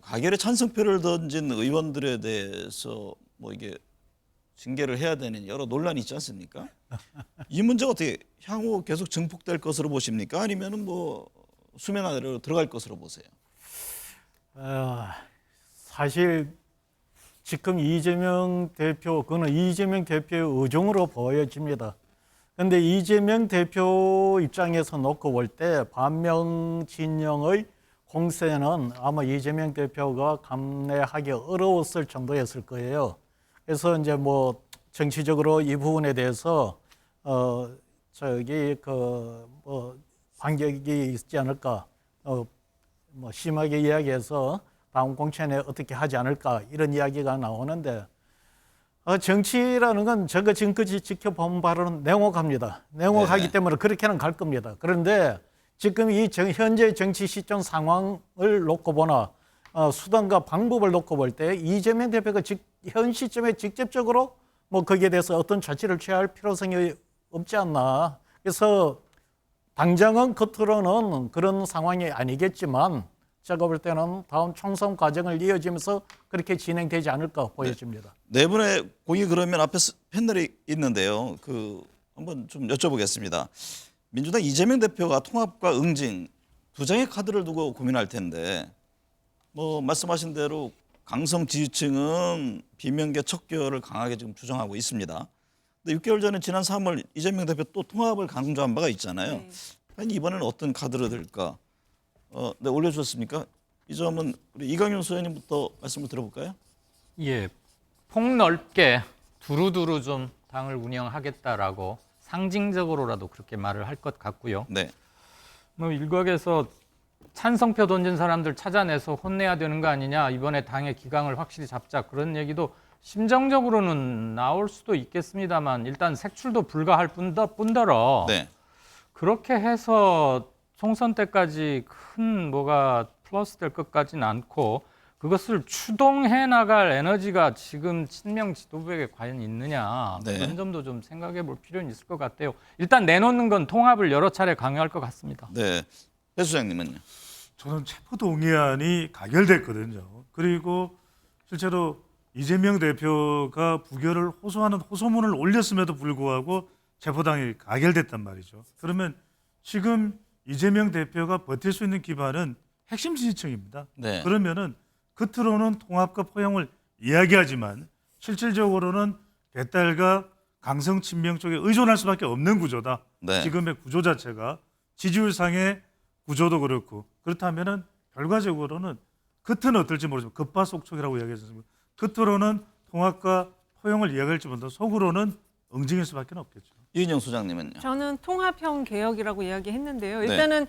가결에 찬성표를 던진 의원들에 대해서 뭐 이게 징계를 해야 되는 여러 논란이 있지 않습니까? 이 문제가 어떻게 향후 계속 증폭될 것으로 보십니까? 아니면은 뭐 수면 아래로 들어갈 것으로 보세요? 사실 지금 이재명 대표, 그거는 이재명 대표의 의중으로 보여집니다. 그런데 이재명 대표 입장에서 놓고 볼 때 반명 진영의 공세는 아마 이재명 대표가 감내하기 어려웠을 정도였을 거예요. 그래서 이제 뭐 정치적으로 이 부분에 대해서 반격이 있지 않을까, 뭐 심하게 이야기해서 다음 공천에 어떻게 하지 않을까 이런 이야기가 나오는데 정치라는 건 제가 지금까지 지켜본 바로는 냉혹합니다. 냉혹하기 네. 때문에 그렇게는 갈 겁니다. 그런데 지금 이 현재 정치 시점 상황을 놓고 보나 수단과 방법을 놓고 볼 때 이재명 대표가 현 시점에 직접적으로 뭐 거기에 대해서 어떤 조치를 취할 필요성이 없지 않나. 그래서 당장은 겉으로는 그런 상황이 아니겠지만 제가 볼 때는 다음 총선 과정을 이어지면서 그렇게 진행되지 않을까 보여집니다. 네 분의 공이 그러면 앞에 패널이 있는데요. 한번 좀 여쭤보겠습니다. 민주당 이재명 대표가 통합과 응징 두 장의 카드를 두고 고민할 텐데 뭐 말씀하신 대로 강성 지지층은 비명계 척결을 강하게 지금 주장하고 있습니다. 근데 6개월 전에 지난 3월 이재명 대표 또 통합을 강조한 바가 있잖아요. 네. 과연 이번에는 어떤 카드를 들까? 네, 올려주셨습니까? 이 점은 우리 이강윤 소장님부터 말씀을 들어볼까요? 예, 폭넓게 두루두루 좀 당을 운영하겠다라고 상징적으로라도 그렇게 말을 할 것 같고요. 네. 뭐 일각에서 찬성표 던진 사람들 찾아내서 혼내야 되는 거 아니냐, 이번에 당의 기강을 확실히 잡자, 그런 얘기도 심정적으로는 나올 수도 있겠습니다만 일단 색출도 불가할 뿐더러 네. 그렇게 해서 총선 때까지 큰 뭐가 플러스 될 것까지는 않고 그것을 추동해 나갈 에너지가 지금 친명 지도부에게 과연 있느냐, 네. 그런 점도 좀 생각해 볼 필요는 있을 것 같아요. 일단 내놓는 건 통합을 여러 차례 강요할 것 같습니다. 네. 배 소장님은요? 저는 체포동의안이 가결됐거든요. 그리고 실제로 이재명 대표가 부결을 호소하는 호소문을 올렸음에도 불구하고 체포당이 가결됐단 말이죠. 그러면 지금 이재명 대표가 버틸 수 있는 기반은 핵심 지지층입니다. 네. 그러면은 겉으로는 통합과 포용을 이야기하지만 실질적으로는 개딸과 강성 친명 쪽에 의존할 수밖에 없는 구조다. 네. 지금의 구조 자체가 지지율상의 구조도 그렇고, 그렇다면은 결과적으로는 겉은 어떨지 모르지만 급파속촉이라고 이야기했습니다. 겉으로는 통합과 포용을 이야기할지 모른다. 속으로는 응징일 수밖에 없겠죠. 이은영 소장님은요? 저는 통합형 개혁이라고 이야기했는데요. 네. 일단은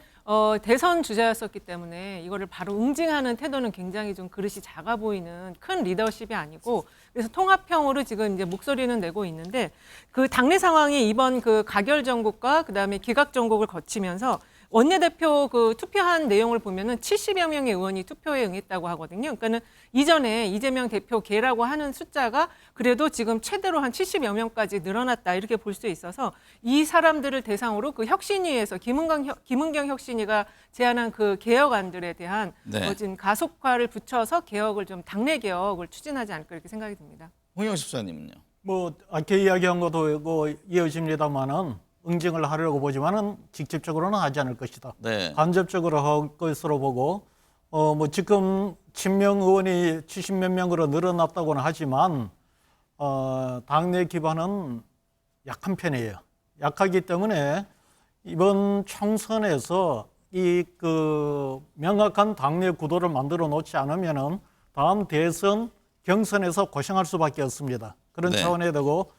대선 주자였었기 때문에 이거를 바로 응징하는 태도는 굉장히 좀 그릇이 작아 보이는 큰 리더십이 아니고, 그래서 통합형으로 지금 이제 목소리는 내고 있는데, 그 당내 상황이 이번 그 가결 정국과 그다음에 기각 정국을 거치면서 원내대표 그 투표한 내용을 보면은 70여 명의 의원이 투표에 응했다고 하거든요. 그러니까는 이전에 이재명 대표 계라고 하는 숫자가 그래도 지금 최대로 한 70여 명까지 늘어났다, 이렇게 볼 수 있어서 이 사람들을 대상으로 그 혁신위에서 김은경 혁신위가 제안한 그 개혁안들에 대한 네. 지금 가속화를 붙여서 개혁을 좀 당내 개혁을 추진하지 않을까, 이렇게 생각이 듭니다. 홍영식 소장님은요? 뭐 아까 이야기한 것도 이어집니다만은 응징을 하려고 보지만은 직접적으로는 하지 않을 것이다. 네. 간접적으로 할 것으로 보고, 뭐 지금 친명 의원이 70몇 명으로 늘어났다고는 하지만 당내 기반은 약한 편이에요. 약하기 때문에 이번 총선에서 이 그 명확한 당내 구도를 만들어 놓지 않으면은 다음 대선 경선에서 고생할 수밖에 없습니다. 그런 네. 차원에 두고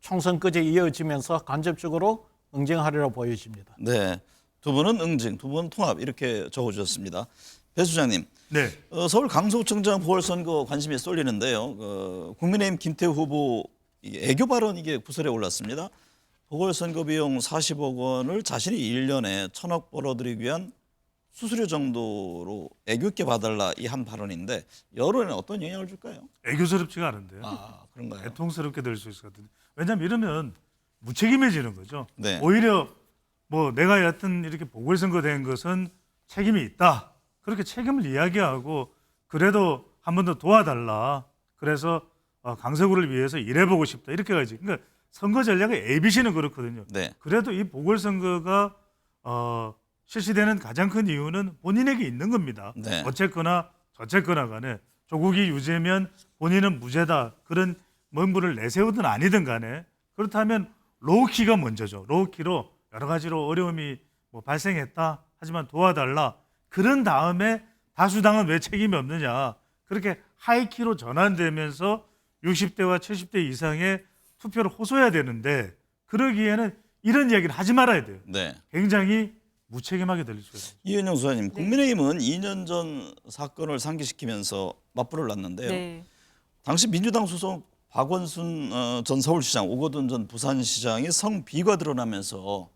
총선까지 이어지면서 간접적으로 응징하리라 보여집니다. 네. 두 분은 응징, 두 분은 통합, 이렇게 적어주셨습니다. 배 소장님, 네. 서울 강서구청장 보궐선거 관심이 쏠리는데요. 국민의힘 김태우 후보 애교 발언, 이게 구설에 올랐습니다. 보궐선거 비용 40억 원을 자신이 1년에 1,000억 벌어들이기 위한 수수료 정도로 애교 있게 봐달라, 이 한 발언인데 여론에 어떤 영향을 줄까요? 애교스럽지가 않은데요. 그런가요? 애통스럽게 될 수 있을 것 같은데. 왜냐하면 이러면 무책임해지는 거죠. 네. 오히려 뭐 내가 여하튼 이렇게 보궐선거 된 것은 책임이 있다, 그렇게 책임을 이야기하고 그래도 한 번 더 도와달라, 그래서 강서구를 위해서 일해보고 싶다, 이렇게 가야지. 그러니까 선거 전략의 ABC는 그렇거든요. 네. 그래도 이 보궐선거가 실시되는 가장 큰 이유는 본인에게 있는 겁니다. 네. 어쨌거나 저쨌거나 간에 조국이 유죄면 본인은 무죄다, 그런 명분을 내세우든 아니든 간에, 그렇다면 로우키가 먼저죠. 로우키로 여러 가지로 어려움이 뭐 발생했다, 하지만 도와달라. 그런 다음에 다수당은 왜 책임이 없느냐, 그렇게 하이키로 전환되면서 60대와 70대 이상의 투표를 호소해야 되는데, 그러기에는 이런 이야기를 하지 말아야 돼요. 네. 굉장히 무책임하게 들릴 수가 있어요. 이은영 소장님, 네. 국민의힘은 2년 전 사건을 상기시키면서 맞불을 놨는데요. 네. 당시 민주당 소속 박원순 전 서울시장, 오거돈 전 부산시장이 성비가 드러나면서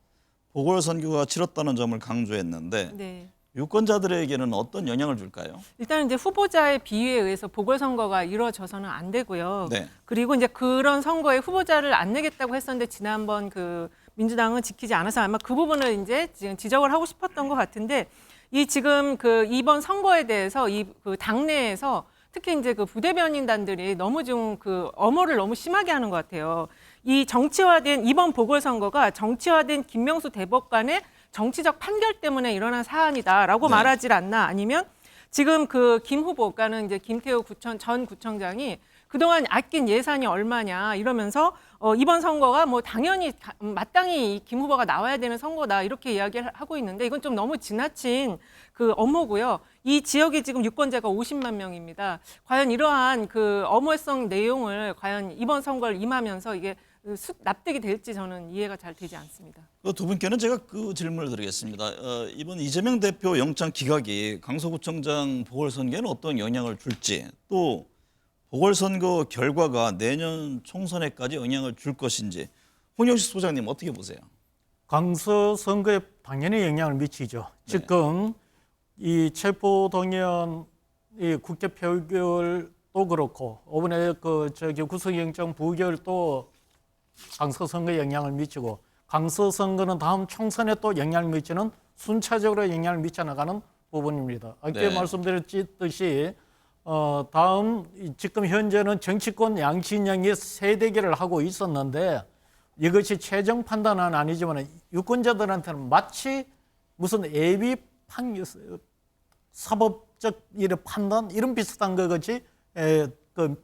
보궐선거가 치렀다는 점을 강조했는데 네. 유권자들에게는 어떤 영향을 줄까요? 일단 이제 후보자의 비위에 의해서 보궐선거가 이루어져서는 안 되고요. 네. 그리고 이제 그런 선거에 후보자를 안 내겠다고 했었는데 지난번 그 민주당은 지키지 않아서 아마 그 부분을 이제 지금 지적을 하고 싶었던 것 같은데 이 지금 그 이번 선거에 대해서 이 그 당내에서 특히 이제 그 부대변인단들이 너무 좀 그 엄호를 너무 심하게 하는 것 같아요. 이 정치화된 이번 보궐선거가 정치화된 김명수 대법관의 정치적 판결 때문에 일어난 사안이다라고 말하질 않나 아니면 지금 그 김 후보가는 이제 김태우 전 구청장이 그동안 아낀 예산이 얼마냐 이러면서 이번 선거가 뭐 당연히 마땅히 이 김 후보가 나와야 되는 선거다 이렇게 이야기를 하고 있는데 이건 좀 너무 지나친 그 엄호고요. 이 지역이 지금 유권자가 50만 명입니다. 과연 이러한 그 엄호성 내용을 과연 이번 선거를 임하면서 이게 납득이 될지 저는 이해가 잘 되지 않습니다. 두 분께는 제가 그 질문을 드리겠습니다. 이번 이재명 대표 영장 기각이 강서구청장 보궐선거에는 어떤 영향을 줄지 또 보궐선거 결과가 내년 총선에까지 영향을 줄 것인지 홍영식 소장님 어떻게 보세요? 강서 선거에 당연히 영향을 미치죠. 네. 지금 이 체포동의안 이 국회 표결도 그렇고 이번에 그 저기 구속영장 부결도 강서 선거에 영향을 미치고 강서 선거는 다음 총선에 또 영향을 미치는 순차적으로 영향을 미쳐 나가는 부분입니다. 아까 네. 말씀드렸듯이 다음 지금 현재는 정치권 양진영이 세 대결을 하고 있었는데 이것이 최종 판단은 아니지만 유권자들한테는 마치 무슨 예비 사법적 판단 이런 비슷한 것 같이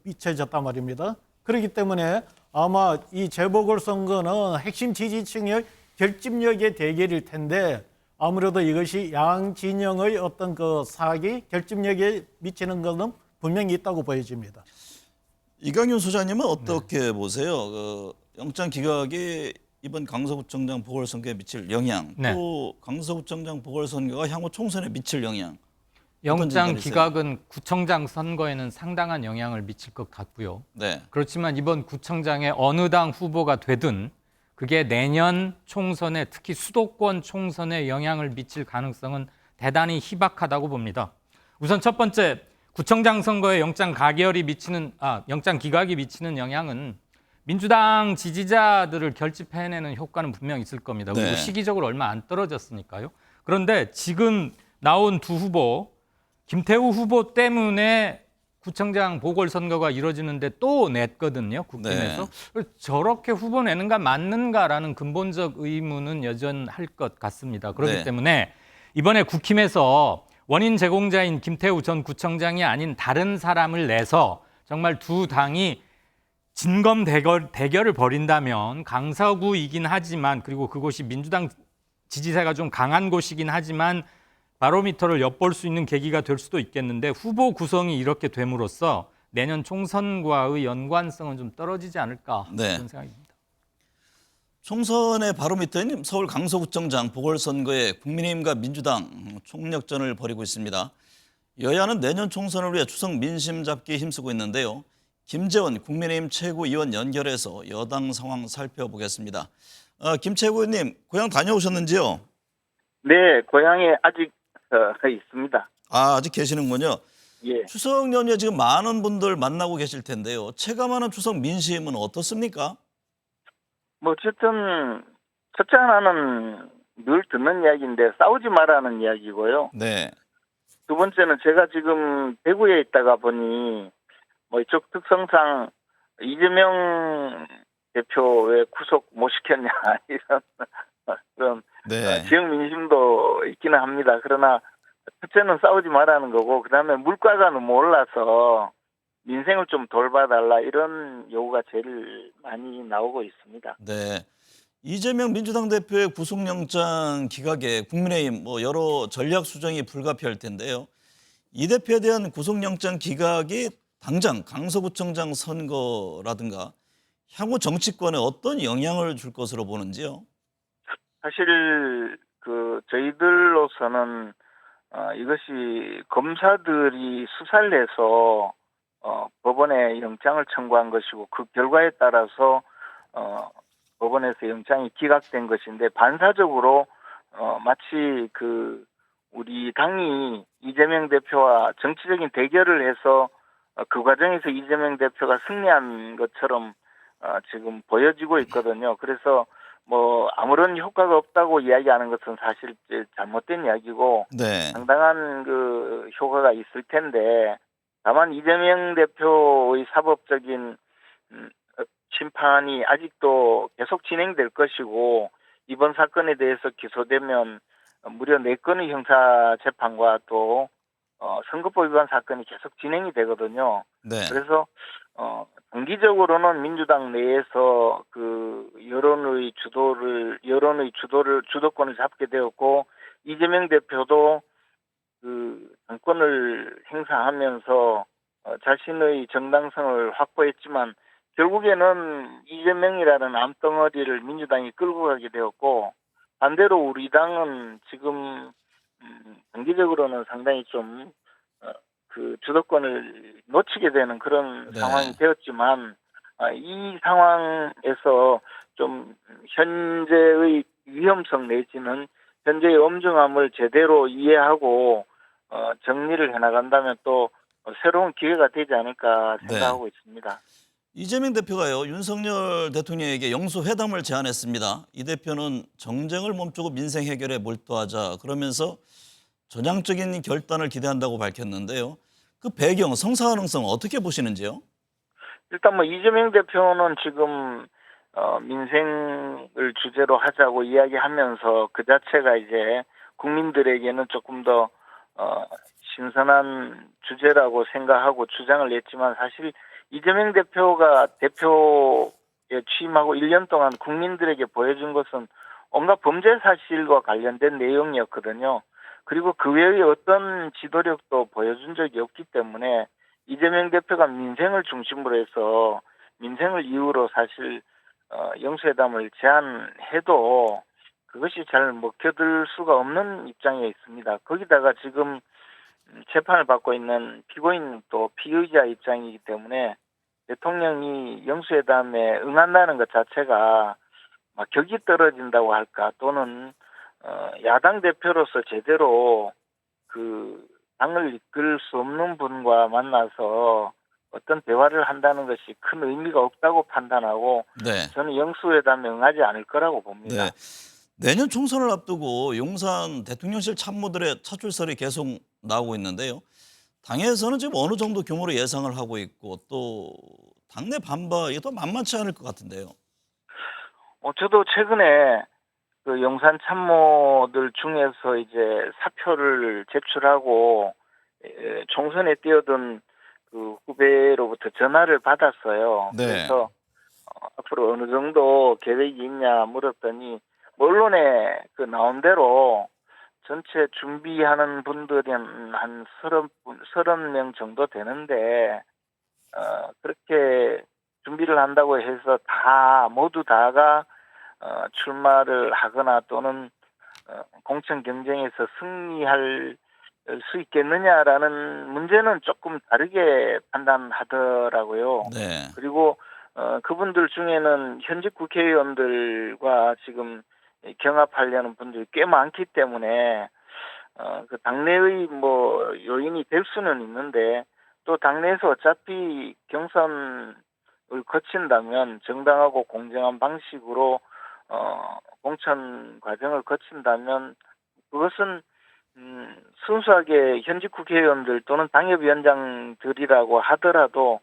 비춰졌단 말입니다. 그렇기 때문에 아마 이 재보궐선거는 핵심 지지층의 결집력의 대결일 텐데 아무래도 이것이 양 진영의 어떤 그 사기 결집력에 미치는 것은 분명히 있다고 보여집니다. 이강윤 소장님은 어떻게 보세요? 영장 기각이 이번 강서구청장 보궐선거에 미칠 영향, 또 강서구청장 보궐선거가 향후 총선에 미칠 영향. 영장 기각은 구청장 선거에는 상당한 영향을 미칠 것 같고요. 네. 그렇지만 이번 구청장의 어느 당 후보가 되든 그게 내년 총선에 특히 수도권 총선에 영향을 미칠 가능성은 대단히 희박하다고 봅니다. 우선 첫 번째, 구청장 선거에 영장 기각이 미치는 영향은 민주당 지지자들을 결집해내는 효과는 분명 있을 겁니다. 그리고 네. 시기적으로 얼마 안 떨어졌으니까요. 그런데 지금 나온 두 후보, 김태우 후보 때문에 구청장 보궐선거가 이루어지는데 또 냈거든요. 국힘에서. 저렇게 후보 내는가 맞는가라는 근본적 의문은 여전할 것 같습니다. 그렇기 때문에 이번에 국힘에서 원인 제공자인 김태우 전 구청장이 아닌 다른 사람을 내서 정말 두 당이 진검 대결을 벌인다면 강서구이긴 하지만 그리고 그곳이 민주당 지지세가 좀 강한 곳이긴 하지만 바로미터를 엿볼 수 있는 계기가 될 수도 있겠는데 후보 구성이 이렇게 됨으로써 내년 총선과의 연관성은 좀 떨어지지 않을까 그런 생각입니다. 총선의 바로미터인 서울 강서구청장 보궐선거에 국민의힘과 민주당 총력전을 벌이고 있습니다. 여야는 내년 총선을 위해 추석 민심 잡기에 힘쓰고 있는데요. 김재원 국민의힘 최고위원 연결해서 여당 상황 살펴보겠습니다. 김 최고위원님, 고향 다녀오셨는지요? 네, 고향에 아직 있습니다. 아직 계시는군요. 예. 추석 연휴에 지금 많은 분들 만나고 계실 텐데요. 체감하는 추석 민심은 어떻습니까? 뭐 어쨌든 첫째 하나는 늘 듣는 이야기인데 싸우지 마라는 이야기고요. 네. 두 번째는 제가 지금 대구에 있다가 보니 뭐 이쪽 특성상 이재명 대표 왜 구속 못 시켰냐 이런 그런 지역 민심도 있기는 합니다. 그러나 첫째는 싸우지 말라는 거고 그다음에 물가가 너무 올라서 민생을 좀 돌봐달라 이런 요구가 제일 많이 나오고 있습니다. 네. 이재명 민주당 대표의 구속영장 기각에 국민의힘 여러 전략 수정이 불가피할 텐데요. 이 대표에 대한 구속영장 기각이 당장 강서구청장 선거라든가 향후 정치권에 어떤 영향을 줄 것으로 보는지요? 사실 저희들로서는 이것이 검사들이 수사를 해서 법원에 영장을 청구한 것이고 그 결과에 따라서 법원에서 영장이 기각된 것인데 반사적으로 마치 우리 당이 이재명 대표와 정치적인 대결을 해서 그 과정에서 이재명 대표가 승리한 것처럼 지금 보여지고 있거든요. 그래서 뭐 아무런 효과가 없다고 이야기하는 것은 사실 잘못된 이야기고 네. 상당한 그 효과가 있을 텐데 다만 이재명 대표의 사법적인 심판이 아직도 계속 진행될 것이고 이번 사건에 대해서 기소되면 무려 4건의 형사 재판과 또 선거법 위반 사건이 계속 진행이 되거든요. 네. 그래서 단기적으로는 민주당 내에서 그 여론의 주도권을 잡게 되었고 이재명 대표도 그 당권을 행사하면서 자신의 정당성을 확보했지만 결국에는 이재명이라는 암덩어리를 민주당이 끌고 가게 되었고 반대로 우리 당은 지금 단기적으로는 상당히 좀 그 주도권을 놓치게 되는 그런 네. 상황이 되었지만 이 상황에서 좀 현재의 위험성 내지는 현재의 엄중함을 제대로 이해하고 정리를 해나간다면 또 새로운 기회가 되지 않을까 생각하고 있습니다. 이재명 대표가요, 윤석열 대통령에게 영수회담을 제안했습니다. 이 대표는 정쟁을 멈추고 민생 해결에 몰두하자 그러면서 전향적인 결단을 기대한다고 밝혔는데요. 그 배경, 성사 가능성 어떻게 보시는지요? 일단 뭐 이재명 대표는 지금 민생을 주제로 하자고 이야기하면서 그 자체가 이제 국민들에게는 조금 더 신선한 주제라고 생각하고 주장을 냈지만 사실 이재명 대표가 대표에 취임하고 1년 동안 국민들에게 보여준 것은 온갖 범죄 사실과 관련된 내용이었거든요. 그리고 그 외의 어떤 지도력도 보여준 적이 없기 때문에 이재명 대표가 민생을 중심으로 해서 민생을 이유로 사실 영수회담을 제안해도 그것이 잘 먹혀들 수가 없는 입장에 있습니다. 거기다가 지금 재판을 받고 있는 피고인 또 피의자 입장이기 때문에 대통령이 영수회담에 응한다는 것 자체가 막 격이 떨어진다고 할까 또는 야당 대표로서 제대로 그 당을 이끌 수 없는 분과 만나서 어떤 대화를 한다는 것이 큰 의미가 없다고 판단하고 네. 저는 영수회담에 응하지 않을 거라고 봅니다. 네. 내년 총선을 앞두고 용산 대통령실 참모들의 차출설이 계속 나오고 있는데요. 당에서는 지금 어느 정도 규모로 예상을 하고 있고 또 당내 반발이 또 만만치 않을 것 같은데요. 저도 최근에 그 용산 참모들 중에서 이제 사표를 제출하고 총선에 뛰어든 그 후배로부터 전화를 받았어요. 네. 그래서 앞으로 어느 정도 계획이 있냐 물었더니 언론에 그 나온 대로 전체 준비하는 분들은 한 30명 정도 되는데 그렇게 준비를 한다고 해서 모두 다가 출마를 하거나 또는 공천 경쟁에서 승리할 수 있겠느냐라는 문제는 조금 다르게 판단하더라고요. 네. 그리고 그분들 중에는 현직 국회의원들과 지금 경합하려는 분들이 꽤 많기 때문에 그 당내의 뭐 요인이 될 수는 있는데 또 당내에서 어차피 경선을 거친다면 정당하고 공정한 방식으로 공천 과정을 거친다면 그것은 순수하게 현직 국회의원들 또는 당협위원장들이라고 하더라도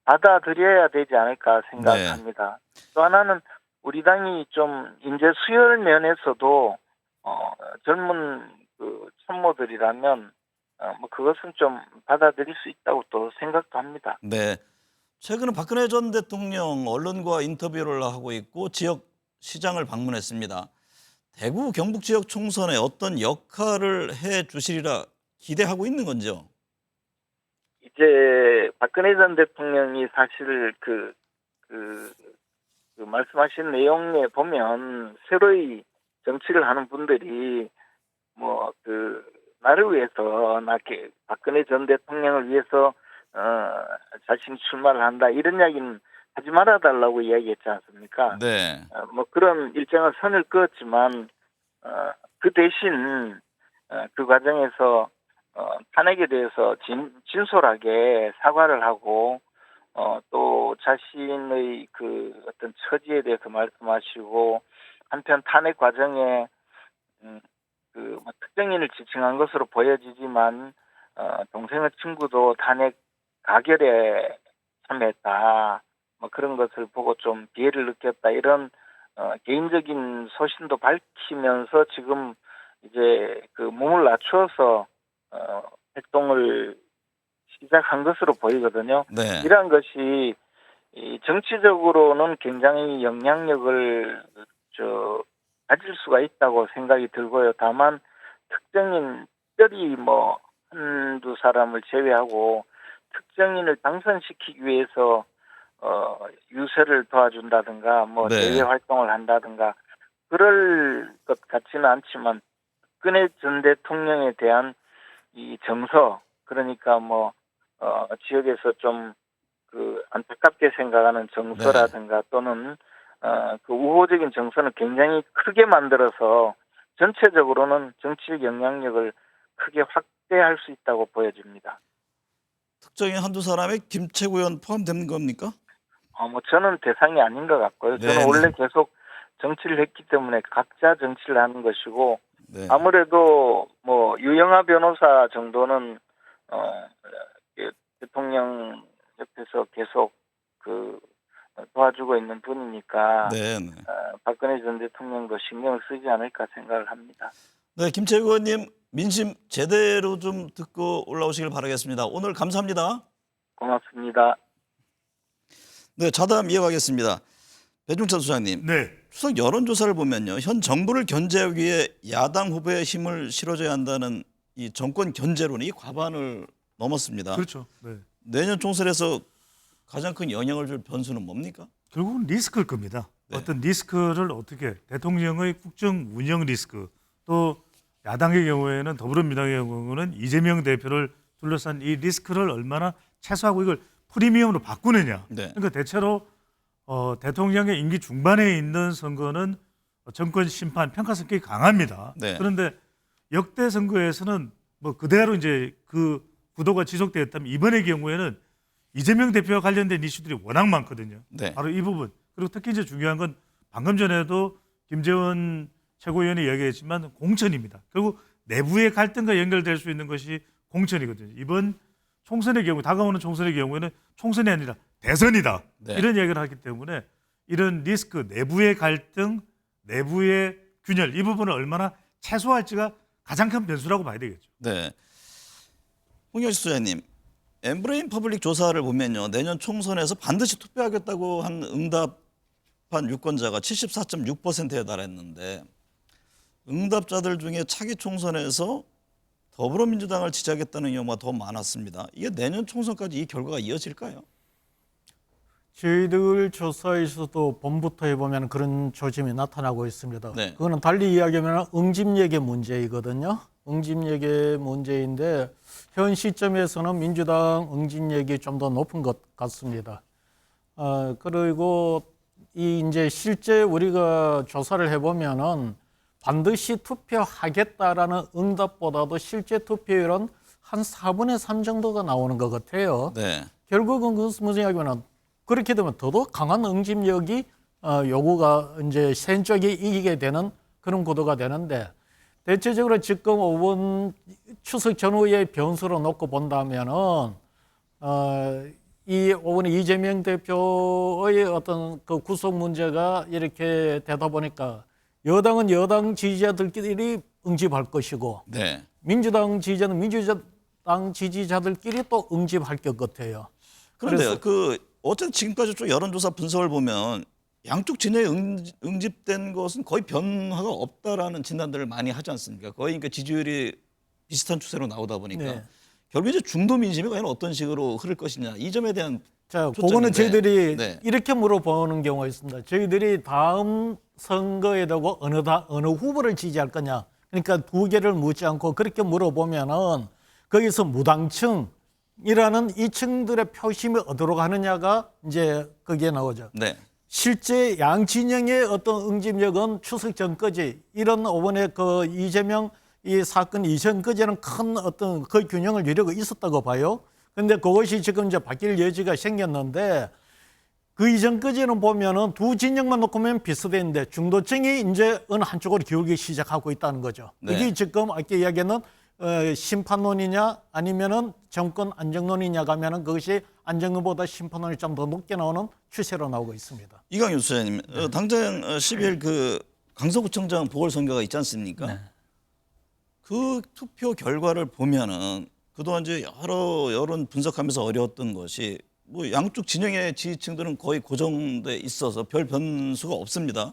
받아들여야 되지 않을까 생각합니다. 또 하나는 우리 당이 좀 인재 수혈 면에서도 젊은 그 참모들이라면 뭐 그것은 좀 받아들일 수 있다고 또 생각도 합니다. 네. 최근에 박근혜 전 대통령 언론과 인터뷰를 하고 있고 지역 시장을 방문했습니다. 대구 경북 지역 총선에 어떤 역할을 해 주시리라 기대하고 있는 건지요? 이제 박근혜 전 대통령이 사실 그 말씀하신 내용에 보면 새로이 정치를 하는 분들이 뭐 나를 위해서 박근혜 전 대통령을 위해서 자신이 출마를 한다 이런 이야기는 하지 말아달라고 이야기했지 않습니까? 네. 뭐 그런 일정한 선을 그었지만 그 대신 그 과정에서 탄핵에 대해서 진솔하게 사과를 하고 또 자신의 그 어떤 처지에 대해서 말씀하시고 한편 탄핵 과정에 뭐 특정인을 지칭한 것으로 보여지지만 동생의 친구도 탄핵 가결에 참여했다. 뭐 그런 것을 보고 좀 비애를 느꼈다. 이런 개인적인 소신도 밝히면서 지금 이제 그 몸을 낮추어서 활동을 시작한 것으로 보이거든요. 네. 이러한 것이 이 정치적으로는 굉장히 영향력을 가질 수가 있다고 생각이 들고요. 다만 특정인 특별히 뭐 한두 사람을 제외하고 특정인을 당선시키기 위해서 유세를 도와준다든가 뭐 네. 대외 활동을 한다든가 그럴 것 같지는 않지만 박근혜 전 대통령에 대한 이 정서, 그러니까 뭐 지역에서 좀 그 안타깝게 생각하는 정서라든가 또는 그 우호적인 정서는 굉장히 크게 만들어서 전체적으로는 정치적 영향력을 크게 확대할 수 있다고 보여집니다. 특정인 한두 사람에 김채구 의원 포함되는 겁니까? 뭐 저는 대상이 아닌 것 같고요. 저는 네네. 원래 계속 정치를 했기 때문에 각자 정치를 하는 것이고 네. 아무래도 뭐 유영하 변호사 정도는 대통령 옆에서 계속 그 도와주고 있는 분이니까 네. 네. 박근혜 전 대통령도 신경을 쓰지 않을까 생각을 합니다. 네, 김채구 의원님 민심 제대로 좀 듣고 올라오시길 바라겠습니다. 오늘 감사합니다. 고맙습니다. 네, 자담 이어가겠습니다. 배종찬 소장님, 네. 추석 여론조사를 보면요, 현 정부를 견제하기 위해 야당 후보의 힘을 실어줘야 한다는 이 정권 견제론이 과반을 넘었습니다. 그렇죠. 네. 내년 총선에서 가장 큰 영향을 줄 변수는 뭡니까? 결국은 리스크일 겁니다. 네. 어떤 리스크를 어떻게 대통령의 국정 운영 리스크 또 야당의 경우에는 더불어민주당의 경우는 이재명 대표를 둘러싼 이 리스크를 얼마나 최소화하고 이걸 프리미엄으로 바꾸느냐. 네. 그러니까 대체로 대통령의 임기 중반에 있는 선거는 정권 심판 평가 성격이 강합니다. 네. 그런데 역대 선거에서는 뭐 그대로 이제 그 구도가 지속되었다면 이번의 경우에는 이재명 대표와 관련된 이슈들이 워낙 많거든요. 네. 바로 이 부분. 그리고 특히 이제 중요한 건 방금 전에도 김재원 최고위원이 이야기했지만 공천입니다. 결국 내부의 갈등과 연결될 수 있는 것이 공천이거든요. 이번 총선의 경우, 다가오는 총선의 경우에는 총선이 아니라 대선이다. 네. 이런 이야기를 하기 때문에 이런 리스크, 내부의 갈등, 내부의 균열, 이 부분을 얼마나 최소화할지가 가장 큰 변수라고 봐야 되겠죠. 네. 홍영식 소장님, 엠브레인 퍼블릭 조사를 보면요, 내년 총선에서 반드시 투표하겠다고 한 응답한 유권자가 74.6%에 달했는데 응답자들 중에 차기 총선에서 더불어민주당을 지지하겠다는 경우가 더 많았습니다. 이게 내년 총선까지 이 결과가 이어질까요? 저희들 조사에서도 봄부터 해보면 그런 조짐이 나타나고 있습니다. 네. 그거는 달리 이야기하면 응집력의 문제이거든요. 응집력의 문제인데 현 시점에서는 민주당 응집력이 좀 더 높은 것 같습니다. 그리고 이제 실제 우리가 조사를 해보면은 반드시 투표하겠다라는 응답보다도 실제 투표율은 한 4분의 3 정도가 나오는 것 같아요. 네. 결국은 그것은 무슨 이야기냐면 그렇게 되면 더더욱 강한 응집력이 요구가 이제 센 쪽이 이기게 되는 그런 구도가 되는데 대체적으로 지금 5번 추석 전후의 변수로 놓고 본다면은 이 5번 이재명 대표의 어떤 그 구속 문제가 이렇게 되다 보니까 여당은 여당 지지자들끼리 응집할 것이고 네. 민주당 지지자는 민주당 지지자들끼리 또 응집할 것 같아요. 그런데요, 어쨌든 지금까지 쭉 여론조사 분석을 보면 양쪽 진영에 응집된 것은 거의 변화가 없다라는 진단들을 많이 하지 않습니까? 거의 그러니까 지지율이 비슷한 추세로 나오다 보니까 네. 결국 이제 중도 민심이 과연 어떤 식으로 흐를 것이냐, 이 점에 대한 자, 초점인데. 그거는 저희들이 네. 이렇게 물어보는 경우가 있습니다. 저희들이 다음 선거에 되고 어느 후보를 지지할 거냐. 그러니까 두 개를 묻지 않고 그렇게 물어보면은 거기서 무당층이라는 이 층들의 표심이 어디로 가느냐가 이제 거기에 나오죠. 네. 실제 양 진영의 어떤 응집력은 추석 전까지 이런 5번의 그 이재명 이 사건 이전까지는 큰 어떤 그 균형을 이루고 있었다고 봐요. 근데 그것이 지금 이제 바뀔 여지가 생겼는데 그 이전까지는 보면은 두 진영만 놓고 보면 비슷했는데 중도층이 이제 어느 한쪽으로 기울기 시작하고 있다는 거죠. 네. 이게 지금 아까 이야기하는 심판론이냐 아니면은 정권 안정론이냐 가면은 그것이 안정론보다 심판론이 좀 더 높게 나오는 추세로 나오고 있습니다. 이강윤 수사님, 당장 10일 그 강서구청장 보궐선거가 있지 않습니까? 네. 그 투표 결과를 보면은 그동안 이제 여러 여론 분석하면서 어려웠던 것이 뭐 양쪽 진영의 지지층들은 거의 고정돼 있어서 별 변수가 없습니다.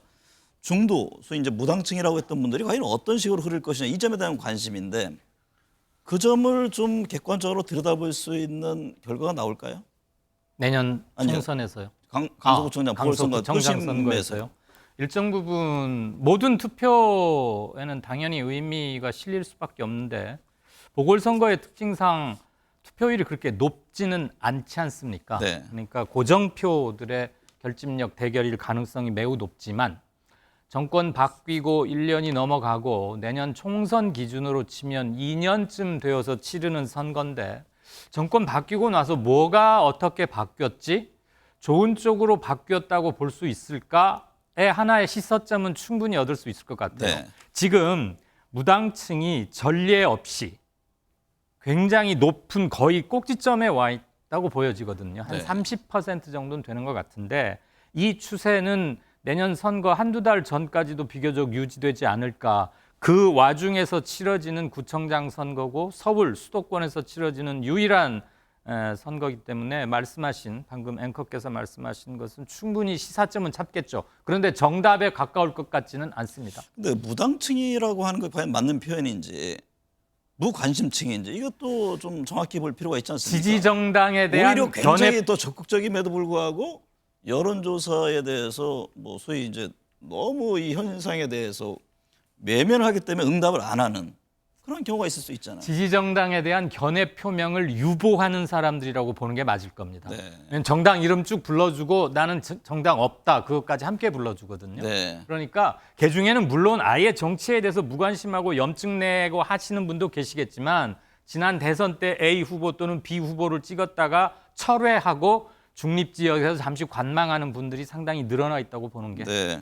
중도, 소위 이제 무당층이라고 했던 분들이 과연 어떤 식으로 흐를 것이냐 이 점에 대한 관심인데 그 점을 좀 객관적으로 들여다볼 수 있는 결과가 나올까요? 내년 아니요. 총선에서요. 강서구청장 보궐선거 정장 도심에서. 선거에서요. 일정 부분 모든 투표에는 당연히 의미가 실릴 수밖에 없는데 보궐선거의 특징상 투표율이 그렇게 높지는 않지 않습니까? 네. 그러니까 고정표들의 결집력 대결일 가능성이 매우 높지만 정권 바뀌고 1년이 넘어가고 내년 총선 기준으로 치면 2년쯤 되어서 치르는 선거인데 정권 바뀌고 나서 뭐가 어떻게 바뀌었지? 좋은 쪽으로 바뀌었다고 볼 수 있을까의 하나의 시사점은 충분히 얻을 수 있을 것 같아요. 네. 지금 무당층이 전례 없이 굉장히 높은 거의 꼭지점에 와 있다고 보여지거든요. 한 네. 30% 정도는 되는 것 같은데 이 추세는 내년 선거 한두 달 전까지도 비교적 유지되지 않을까. 그 와중에서 치러지는 구청장 선거고 서울 수도권에서 치러지는 유일한 선거이기 때문에 말씀하신 방금 앵커께서 말씀하신 것은 충분히 시사점은 찾겠죠. 그런데 정답에 가까울 것 같지는 않습니다. 근데 무당층이라고 하는 게 과연 맞는 표현인지 무관심층인지 이것도 좀 정확히 볼 필요가 있지 않습니까? 지지 정당에 대한 오히려 굉장히 견해 더 적극적임에도 불구하고 여론조사에 대해서 뭐 소위 이제 너무 이 현상에 대해서 외면하기 때문에 응답을 안 하는 그런 경우가 있을 수 있잖아요. 지지 정당에 대한 견해 표명을 유보하는 사람들이라고 보는 게 맞을 겁니다. 네. 왜냐면 정당 이름 쭉 불러주고 나는 정당 없다 그것까지 함께 불러주거든요. 네. 그러니까 그 중에는 물론 아예 정치에 대해서 무관심하고 염증 내고 하시는 분도 계시겠지만 지난 대선 때 A 후보 또는 B 후보를 찍었다가 철회하고 중립지역에서 잠시 관망하는 분들이 상당히 늘어나 있다고 보는 게. 네.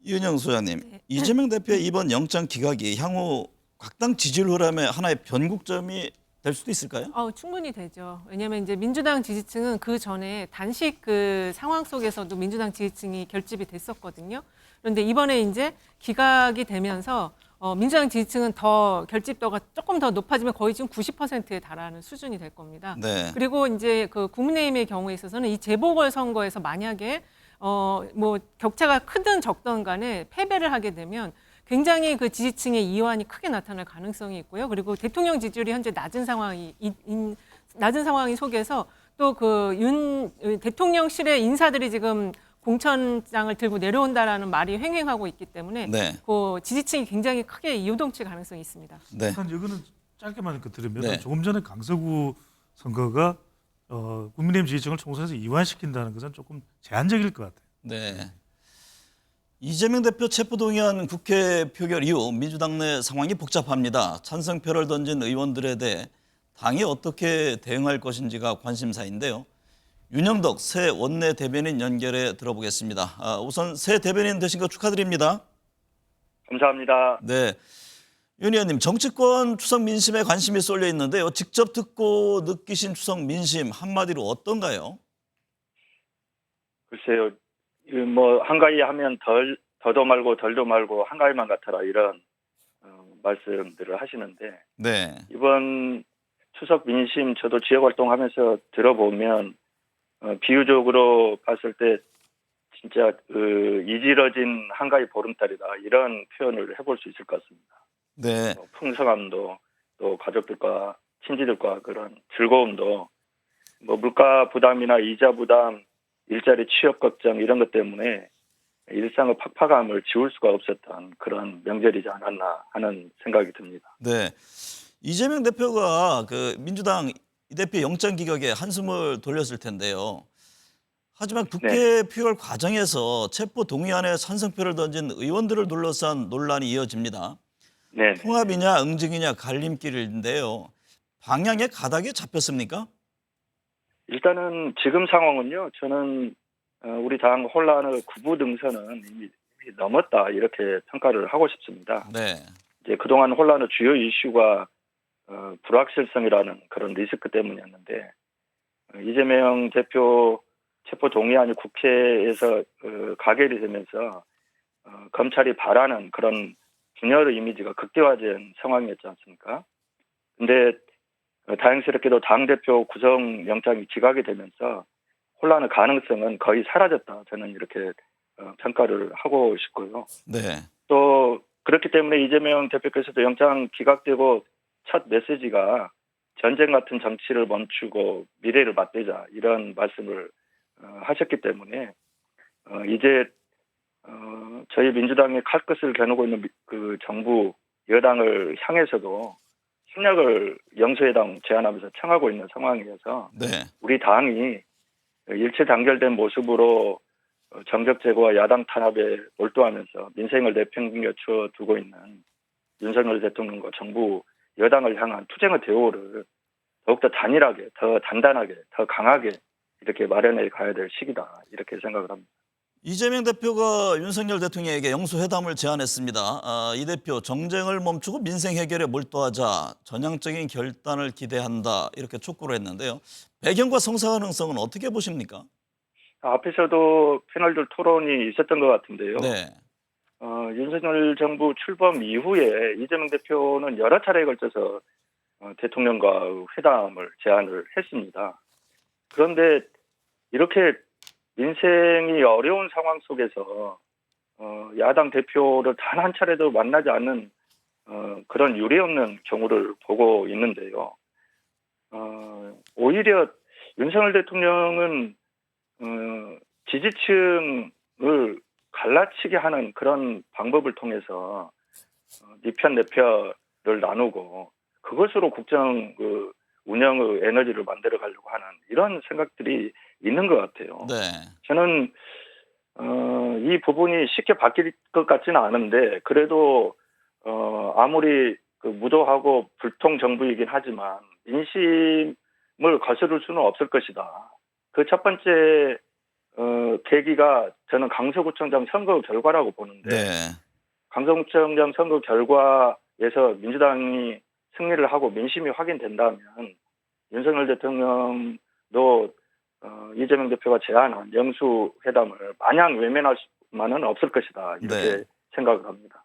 이은영 소장님, 이재명 대표의 이번 영장 기각이 향후 각 당 지지율 흐름의 하나의 변곡점이 될 수도 있을까요? 충분히 되죠. 왜냐하면 이제 민주당 지지층은 그 전에 단식 그 상황 속에서도 민주당 지지층이 결집이 됐었거든요. 그런데 이번에 이제 기각이 되면서 민주당 지지층은 더 결집도가 조금 더 높아지면 거의 지금 90%에 달하는 수준이 될 겁니다. 네. 그리고 이제 그 국민의힘의 경우에 있어서는 이 재보궐 선거에서 만약에 뭐 격차가 크든 적든 간에 패배를 하게 되면 굉장히 그 지지층의 이완이 크게 나타날 가능성이 있고요. 그리고 대통령 지지율이 현재 낮은 상황이 속에서 또 그 윤 대통령실의 인사들이 지금 공천장을 들고 내려온다라는 말이 횡행하고 있기 때문에 네. 그 지지층이 굉장히 크게 요동칠 가능성이 있습니다. 네. 일단 이거는 짧게만 들으면 네. 조금 전에 강서구 선거가 국민의힘 지지층을 총선에서 이완시킨다는 것은 조금 제한적일 것 같아요. 네. 이재명 대표 체포동의안 국회 표결 이후 민주당 내 상황이 복잡합니다. 찬성표를 던진 의원들에 대해 당이 어떻게 대응할 것인지가 관심사인데요. 윤영덕 새 원내 대변인 연결해 들어보겠습니다. 우선 새 대변인 되신 거 축하드립니다. 감사합니다. 네. 윤 의원님, 정치권 추석 민심에 관심이 쏠려 있는데요. 직접 듣고 느끼신 추석 민심 한마디로 어떤가요? 글쎄요, 뭐 한가위 하면 더도 말고 덜도 말고 한가위만 같아라 이런 말씀들을 하시는데 네. 이번 추석 민심 저도 지역 활동하면서 들어보면 비유적으로 봤을 때 진짜 이지러진 한가위 보름달이다 이런 표현을 해볼 수 있을 것 같습니다. 네. 풍성함도 또 가족들과 친지들과 그런 즐거움도 뭐 물가 부담이나 이자 부담 일자리 취업 걱정 이런 것 때문에 일상의 팍팍함을 지울 수가 없었던 그런 명절이지 않았나 하는 생각이 듭니다. 네. 이재명 대표가 그 민주당 이 대표 영장 기각에 한숨을 돌렸을 텐데요. 하지만 국회 표결 과정에서 체포 동의안에 찬성표를 던진 의원들을 둘러싼 논란이 이어집니다. 네. 통합이냐 응징이냐 갈림길인데요. 방향의 가닥이 잡혔습니까? 일단은 지금 상황은요. 저는 우리 당 혼란의 구부 등선은 이미 넘었다 이렇게 평가를 하고 싶습니다. 네. 이제 그동안 혼란의 주요 이슈가 불확실성이라는 그런 리스크 때문이었는데 이재명 대표 체포 동의안이 국회에서 가결이 되면서 검찰이 바라는 그런 분열의 이미지가 극대화된 상황이었지 않습니까? 근데 다행스럽게도 당대표 구속영장이 기각이 되면서 혼란의 가능성은 거의 사라졌다. 저는 이렇게 평가를 하고 싶고요. 네. 또 그렇기 때문에 이재명 대표께서도 영장 기각되고 첫 메시지가 전쟁 같은 정치를 멈추고 미래를 맞대자 이런 말씀을 하셨기 때문에 이제 저희 민주당이 칼끝을 겨누고 있는 그 정부 여당을 향해서도 협력을 영수회담 제안하면서 청하고 있는 상황이어서 네. 우리 당이 일체 단결된 모습으로 정적 제거와 야당 탄압에 몰두하면서 민생을 내팽개쳐 두고 있는 윤석열 대통령과 정부 여당을 향한 투쟁의 대우를 더욱더 단일하게, 더 단단하게, 더 강하게 이렇게 마련해 가야 될 시기다 이렇게 생각을 합니다. 이재명 대표가 윤석열 대통령에게 영수회담을 제안했습니다. 이 대표 정쟁을 멈추고 민생 해결에 몰두하자 전향적인 결단을 기대한다 이렇게 촉구를 했는데요. 배경과 성사 가능성은 어떻게 보십니까? 앞에서도 패널들 토론이 있었던 것 같은데요. 네. 윤석열 정부 출범 이후에 이재명 대표는 여러 차례에 걸쳐서 대통령과 회담을 제안을 했습니다. 그런데 이렇게 민생이 어려운 상황 속에서 야당 대표를 단 한 차례도 만나지 않는 그런 유례없는 경우를 보고 있는데요. 오히려 윤석열 대통령은 지지층을 갈라치게 하는 그런 방법을 통해서 네 편 내 편을 나누고 그것으로 국정 운영의 에너지를 만들어 가려고 하는 이런 생각들이 있는 것 같아요. 네. 저는 이 부분이 쉽게 바뀔 것 같지는 않은데 그래도 아무리 무도하고 불통 정부이긴 하지만 민심을 거스를 수는 없을 것이다. 그 첫 번째 계기가 저는 강서구청장 선거 결과라고 보는데 네. 강서구청장 선거 결과에서 민주당이 승리를 하고 민심이 확인된다면 윤석열 대통령도 이재명 대표가 제안한 영수회담을 마냥 외면할 수만은 없을 것이다 이렇게 네. 생각을 합니다.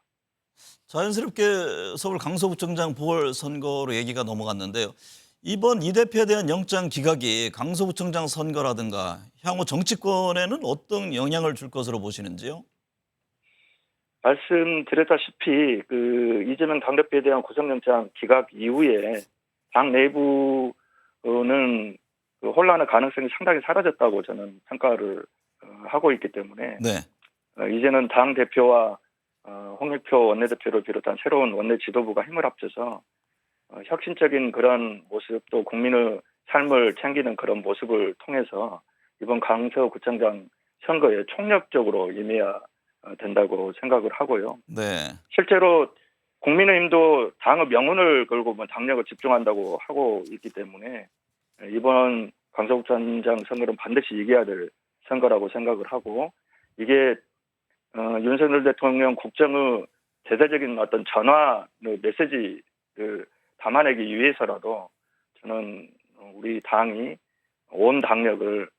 자연스럽게 서울 강서구청장 보궐선거로 얘기가 넘어갔는데요. 이번 이 대표에 대한 영장 기각이 강서구청장 선거라든가 향후 정치권에는 어떤 영향을 줄 것으로 보시는지요? 말씀드렸다시피 이재명 당대표에 대한 구속영장 기각 이후에 당 내부는 혼란의 가능성이 상당히 사라졌다고 저는 평가를 하고 있기 때문에 네. 이제는 당 대표와 홍익표 원내대표를 비롯한 새로운 원내 지도부가 힘을 합쳐서 혁신적인 그런 모습 또 국민의 삶을 챙기는 그런 모습을 통해서 이번 강서구청장 선거에 총력적으로 임해야 된다고 생각을 하고요. 네. 실제로 국민의힘도 당의 명운을 걸고 당력을 집중한다고 하고 있기 때문에 이번 강서구청장 선거는 반드시 이겨야 될 선거라고 생각을 하고 이게 윤석열 대통령 국정의 대대적인 어떤 전화 메시지를 담아내기 위해서라도 저는 우리 당이 온 당력을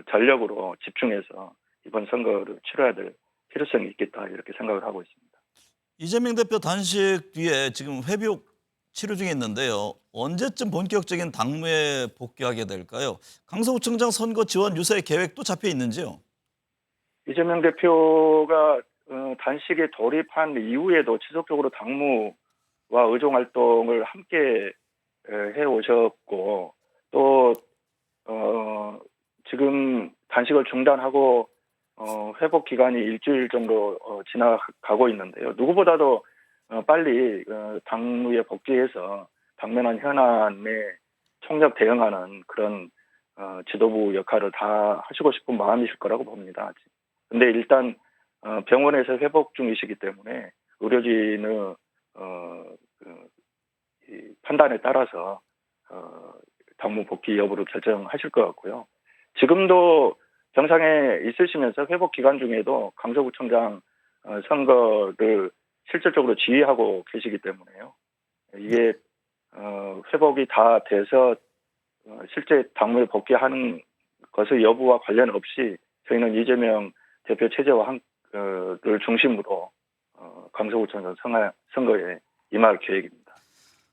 전력으로 집중해서 이번 선거를 치러야 될 필요성이 있겠다 이렇게 생각을 하고 있습니다. 이재명 대표 단식 뒤에 지금 회복 치료 중에 있는데요. 언제쯤 본격적인 당무에 복귀하게 될까요? 강서구청장 선거 지원 유세 계획도 잡혀 있는지요? 이재명 대표가 단식에 돌입한 이후에도 지속적으로 당무와 의정 활동을 함께 해 오셨고 또 지금 단식을 중단하고 회복 기간이 일주일 정도 지나가고 있는데요. 누구보다도 빨리 당무에 복귀해서 당면한 현안에 총력 대응하는 그런 지도부 역할을 다 하시고 싶은 마음이실 거라고 봅니다. 근데 일단 병원에서 회복 중이시기 때문에 의료진의 판단에 따라서 당무 복귀 여부를 결정하실 것 같고요. 지금도 병상에 있으시면서 회복 기간 중에도 강서구청장 선거를 실질적으로 지휘하고 계시기 때문에요. 이게 회복이 다 돼서 실제 당무에 복귀하는 것의 여부와 관련 없이 저희는 이재명 대표 체제와 를 중심으로 강서구청장 선거에 임할 계획입니다.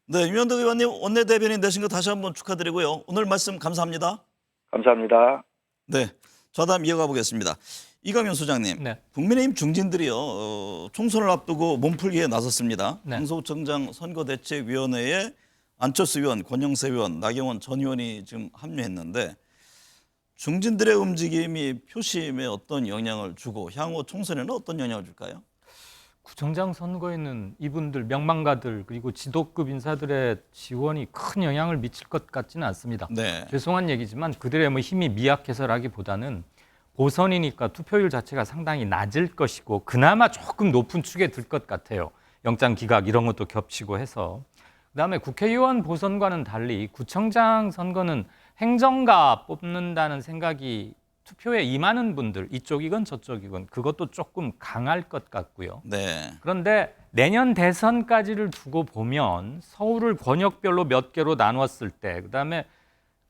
네, 유현덕 의원님 원내대변인 되신 거 다시 한번 축하드리고요. 오늘 말씀 감사합니다. 감사합니다. 네, 좌담 이어가 보겠습니다. 이강현 소장님, 네. 국민의힘 중진들이요 총선을 앞두고 몸풀기에 나섰습니다. 네. 강서구청장 선거대책위원회에 안철수 의원, 권영세 의원, 나경원 전 의원이 지금 합류했는데 중진들의 움직임이 표심에 어떤 영향을 주고 향후 총선에는 어떤 영향을 줄까요? 구청장 선거에는 이분들 명망가들 그리고 지도급 인사들의 지원이 큰 영향을 미칠 것 같지는 않습니다. 네. 죄송한 얘기지만 그들의 뭐 힘이 미약해서라기보다는 보선이니까 투표율 자체가 상당히 낮을 것이고 그나마 조금 높은 축에 들 것 같아요. 영장 기각 이런 것도 겹치고 해서. 그다음에 국회의원 보선과는 달리 구청장 선거는 행정가 뽑는다는 생각이 투표에 임하는 분들 이쪽이건 저쪽이건 그것도 조금 강할 것 같고요. 네. 그런데 내년 대선까지를 두고 보면 서울을 권역별로 몇 개로 나눴을 때 그다음에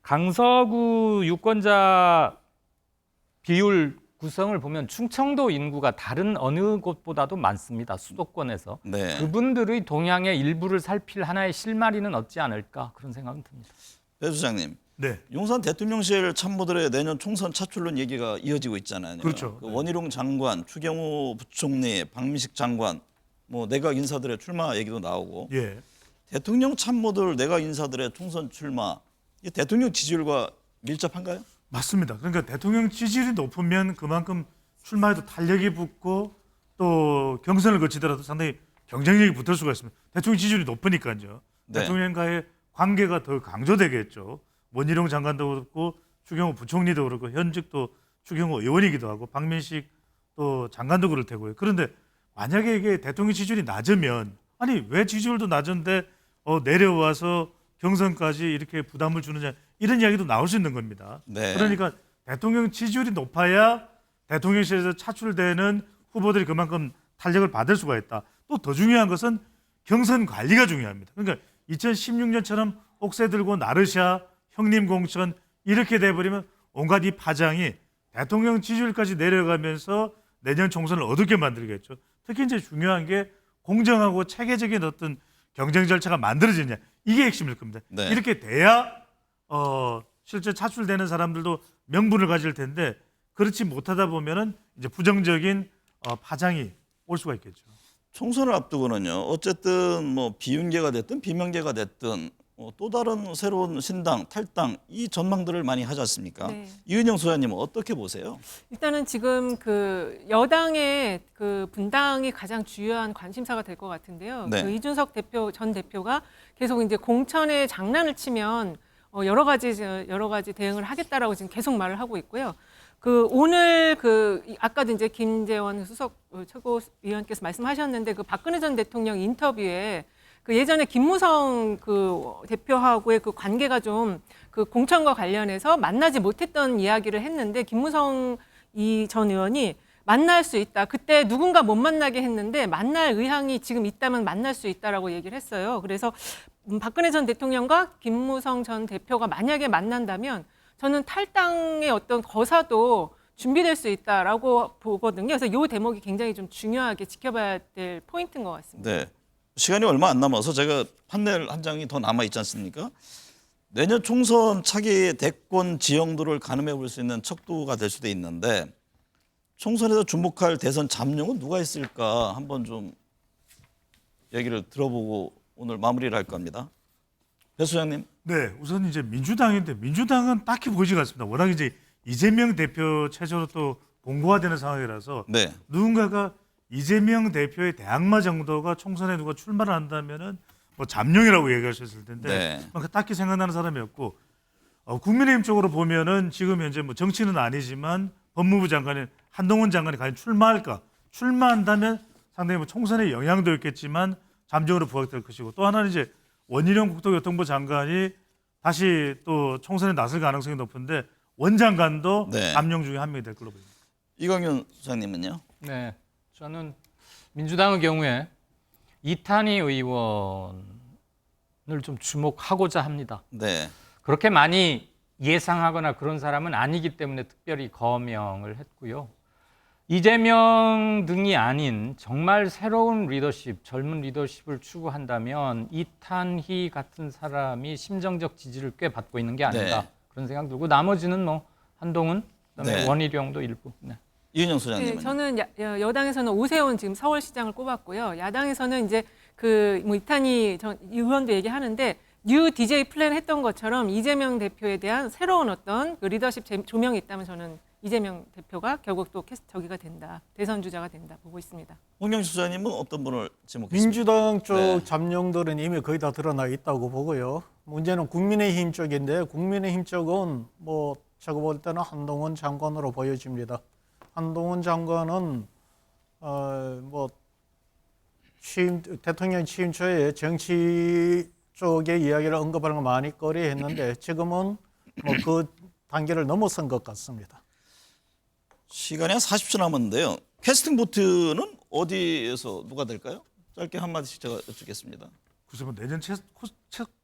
강서구 유권자 비율 구성을 보면 충청도 인구가 다른 어느 곳보다도 많습니다. 수도권에서. 네. 그분들의 동향의 일부를 살필 하나의 실마리는 얻지 않을까 그런 생각은 듭니다. 배 수장님, 네. 용산 대통령실 참모들의 내년 총선 차출론 얘기가 이어지고 있잖아요. 그렇죠. 그 원희룡 장관, 추경호 부총리, 박민식 장관, 뭐 내각 인사들의 출마 얘기도 나오고 예. 대통령 참모들, 내각 인사들의 총선 출마, 이 대통령 지지율과 밀접한가요? 맞습니다. 그러니까 대통령 지지율이 높으면 그만큼 출마에도 탄력이 붙고 또 경선을 거치더라도 상당히 경쟁력이 붙을 수가 있습니다. 대통령 지지율이 높으니까요. 네. 대통령과의 관계가 더 강조되겠죠. 원희룡 장관도 그렇고 추경호 부총리도 그렇고 현직 또 추경호 의원이기도 하고 박민식 또 장관도 그럴 테고요. 그런데 만약에 이게 대통령 지지율이 낮으면 아니 왜 지지율도 낮은데 내려와서 경선까지 이렇게 부담을 주느냐 이런 이야기도 나올 수 있는 겁니다. 네. 그러니까 대통령 지지율이 높아야 대통령실에서 차출되는 후보들이 그만큼 탄력을 받을 수가 있다. 또 더 중요한 것은 경선 관리가 중요합니다. 그러니까 2016년처럼 옥새 들고 나르샤, 형님 공천 이렇게 돼버리면 온갖 이 파장이 대통령 지지율까지 내려가면서 내년 총선을 어둡게 만들겠죠. 특히 이제 중요한 게 공정하고 체계적인 어떤 경쟁 절차가 만들어지냐 이게 핵심일 겁니다. 네. 이렇게 돼야 실제 차출되는 사람들도 명분을 가질 텐데 그렇지 못하다 보면은 이제 부정적인 파장이 올 수가 있겠죠. 총선을 앞두고는요. 어쨌든 뭐 비윤계가 됐든 비명계가 됐든 또 다른 새로운 신당, 탈당 이 전망들을 많이 하지 않습니까? 네. 이은영 소장님은 어떻게 보세요? 일단은 지금 그 여당의 그 분당이 가장 주요한 관심사가 될 것 같은데요. 네. 그 이준석 전 대표가 계속 이제 공천에 장난을 치면 여러 가지 대응을 하겠다라고 지금 계속 말을 하고 있고요. 그 오늘 아까도 이제 김재원 수석 최고위원께서 말씀하셨는데 그 박근혜 전 대통령 인터뷰에 그 예전에 김무성 그 대표하고의 그 관계가 좀 그 공천과 관련해서 만나지 못했던 이야기를 했는데 김무성 전 의원이 만날 수 있다. 그때 누군가 못 만나게 했는데 만날 의향이 지금 있다면 만날 수 있다라고 얘기를 했어요. 그래서 박근혜 전 대통령과 김무성 전 대표가 만약에 만난다면 저는 탈당의 어떤 거사도 준비될 수 있다라고 보거든요. 그래서 이 대목이 굉장히 좀 중요하게 지켜봐야 될 포인트인 것 같습니다. 네. 시간이 얼마 안 남아서 제가 판넬 한 장이 더 남아 있지 않습니까? 내년 총선 차기 대권 지형도를 가늠해 볼 수 있는 척도가 될 수도 있는데 총선에서 주목할 대선 잠룡은 누가 있을까 한번 좀 얘기를 들어보고 오늘 마무리를 할 겁니다. 배 소장님. 네, 우선 이제 민주당인데 민주당은 딱히 보이지가 않습니다. 워낙 이제 이재명 대표 체제로 또 본고화되는 상황이라서 네. 누군가가 이재명 대표의 대항마 정도가 총선에 누가 출마를 한다면은 뭐 잠룡이라고 얘기할 수 있을 텐데 네. 딱히 생각나는 사람이 없고 국민의힘 쪽으로 보면은 지금 현재 뭐 정치는 아니지만 법무부 장관인 한동훈 장관이 과연 출마할까? 출마한다면 상당히 뭐 총선에 영향도 있겠지만 잠정으로 부각될 것이고 또 하나는 이제 원희룡 국토교통부 장관이 다시 또 총선에 나설 가능성이 높은데 원장관도 네. 3명 중에 한 명이 될 걸로 보입니다. 이광윤 소장님은요? 네, 저는 민주당의 경우에 이탄희 의원을 좀 주목하고자 합니다. 네. 그렇게 많이 예상하거나 그런 사람은 아니기 때문에 특별히 거명을 했고요. 이재명 등이 아닌 정말 새로운 리더십, 젊은 리더십을 추구한다면 이탄희 같은 사람이 심정적 지지를 꽤 받고 있는 게 아닌가 네. 그런 생각 들고 나머지는 뭐 한동훈, 그다음에 네. 원희룡도 일부. 네. 이은영 소장님은요? 네, 저는 여당에서는 오세훈 지금 서울시장을 꼽았고요. 야당에서는 이제 뭐 이탄희 전 의원도 얘기하는데 뉴 DJ 플랜 했던 것처럼 이재명 대표에 대한 새로운 어떤 그 리더십 조명이 있다면 저는 이재명 대표가 결국 또 저기가 된다. 대선 주자가 된다 보고 있습니다. 홍영식 소장님은 어떤 분을 지목했습니까? 민주당 쪽 네. 잠룡들은 이미 거의 다 드러나 있다고 보고요. 문제는 국민의힘 쪽인데 국민의힘 쪽은 뭐 제가 볼 때는 한동훈 장관으로 보여집니다. 한동훈 장관은 뭐 대통령 취임 초에 정치 쪽의 이야기를 언급하는 거 많이 꺼려했는데 지금은 뭐 그 단계를 넘어선 것 같습니다. 시간이 한 40초 남았는데요. 캐스팅 보트는 어디에서 누가 될까요? 짧게 한마디씩 제가 여쭙겠습니다. 글쎄 뭐 내년 총선의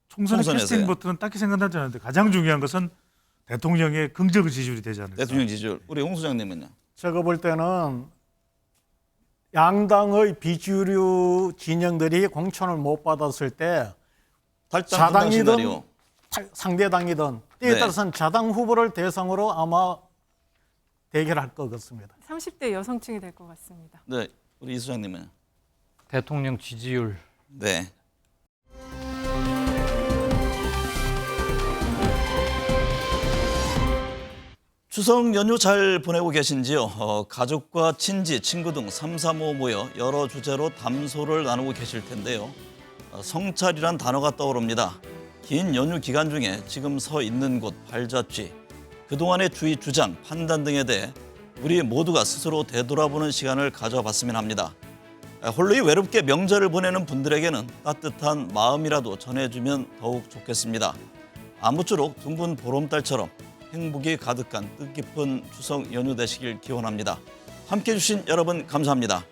총선에서요. 캐스팅 보트는 딱히 생각나지 않는데 가장 중요한 것은 대통령의 긍정 지지율이 되지 않을까. 대통령 지지율. 우리 홍 소장님은요? 제가 볼 때는 양당의 비주류 진영들이 공천을 못 받았을 때 자당이든 상대당이든 때에 네. 따라서는 자당 후보를 대상으로 아마 대결할 것 같습니다. 30대 여성층이 될 것 같습니다. 네, 우리 이 소장님은? 대통령 지지율. 네. 추석 연휴 잘 보내고 계신지요? 가족과 친지, 친구 등 3, 3, 5 모여 여러 주제로 담소를 나누고 계실 텐데요. 성찰이란 단어가 떠오릅니다. 긴 연휴 기간 중에 지금 서 있는 곳, 발자취, 그동안의 주의, 주장, 판단 등에 대해 우리 모두가 스스로 되돌아보는 시간을 가져봤으면 합니다. 홀로 외롭게 명절을 보내는 분들에게는 따뜻한 마음이라도 전해주면 더욱 좋겠습니다. 아무쪼록 둥근 보름달처럼 행복이 가득한 뜻깊은 추석 연휴 되시길 기원합니다. 함께해 주신 여러분 감사합니다.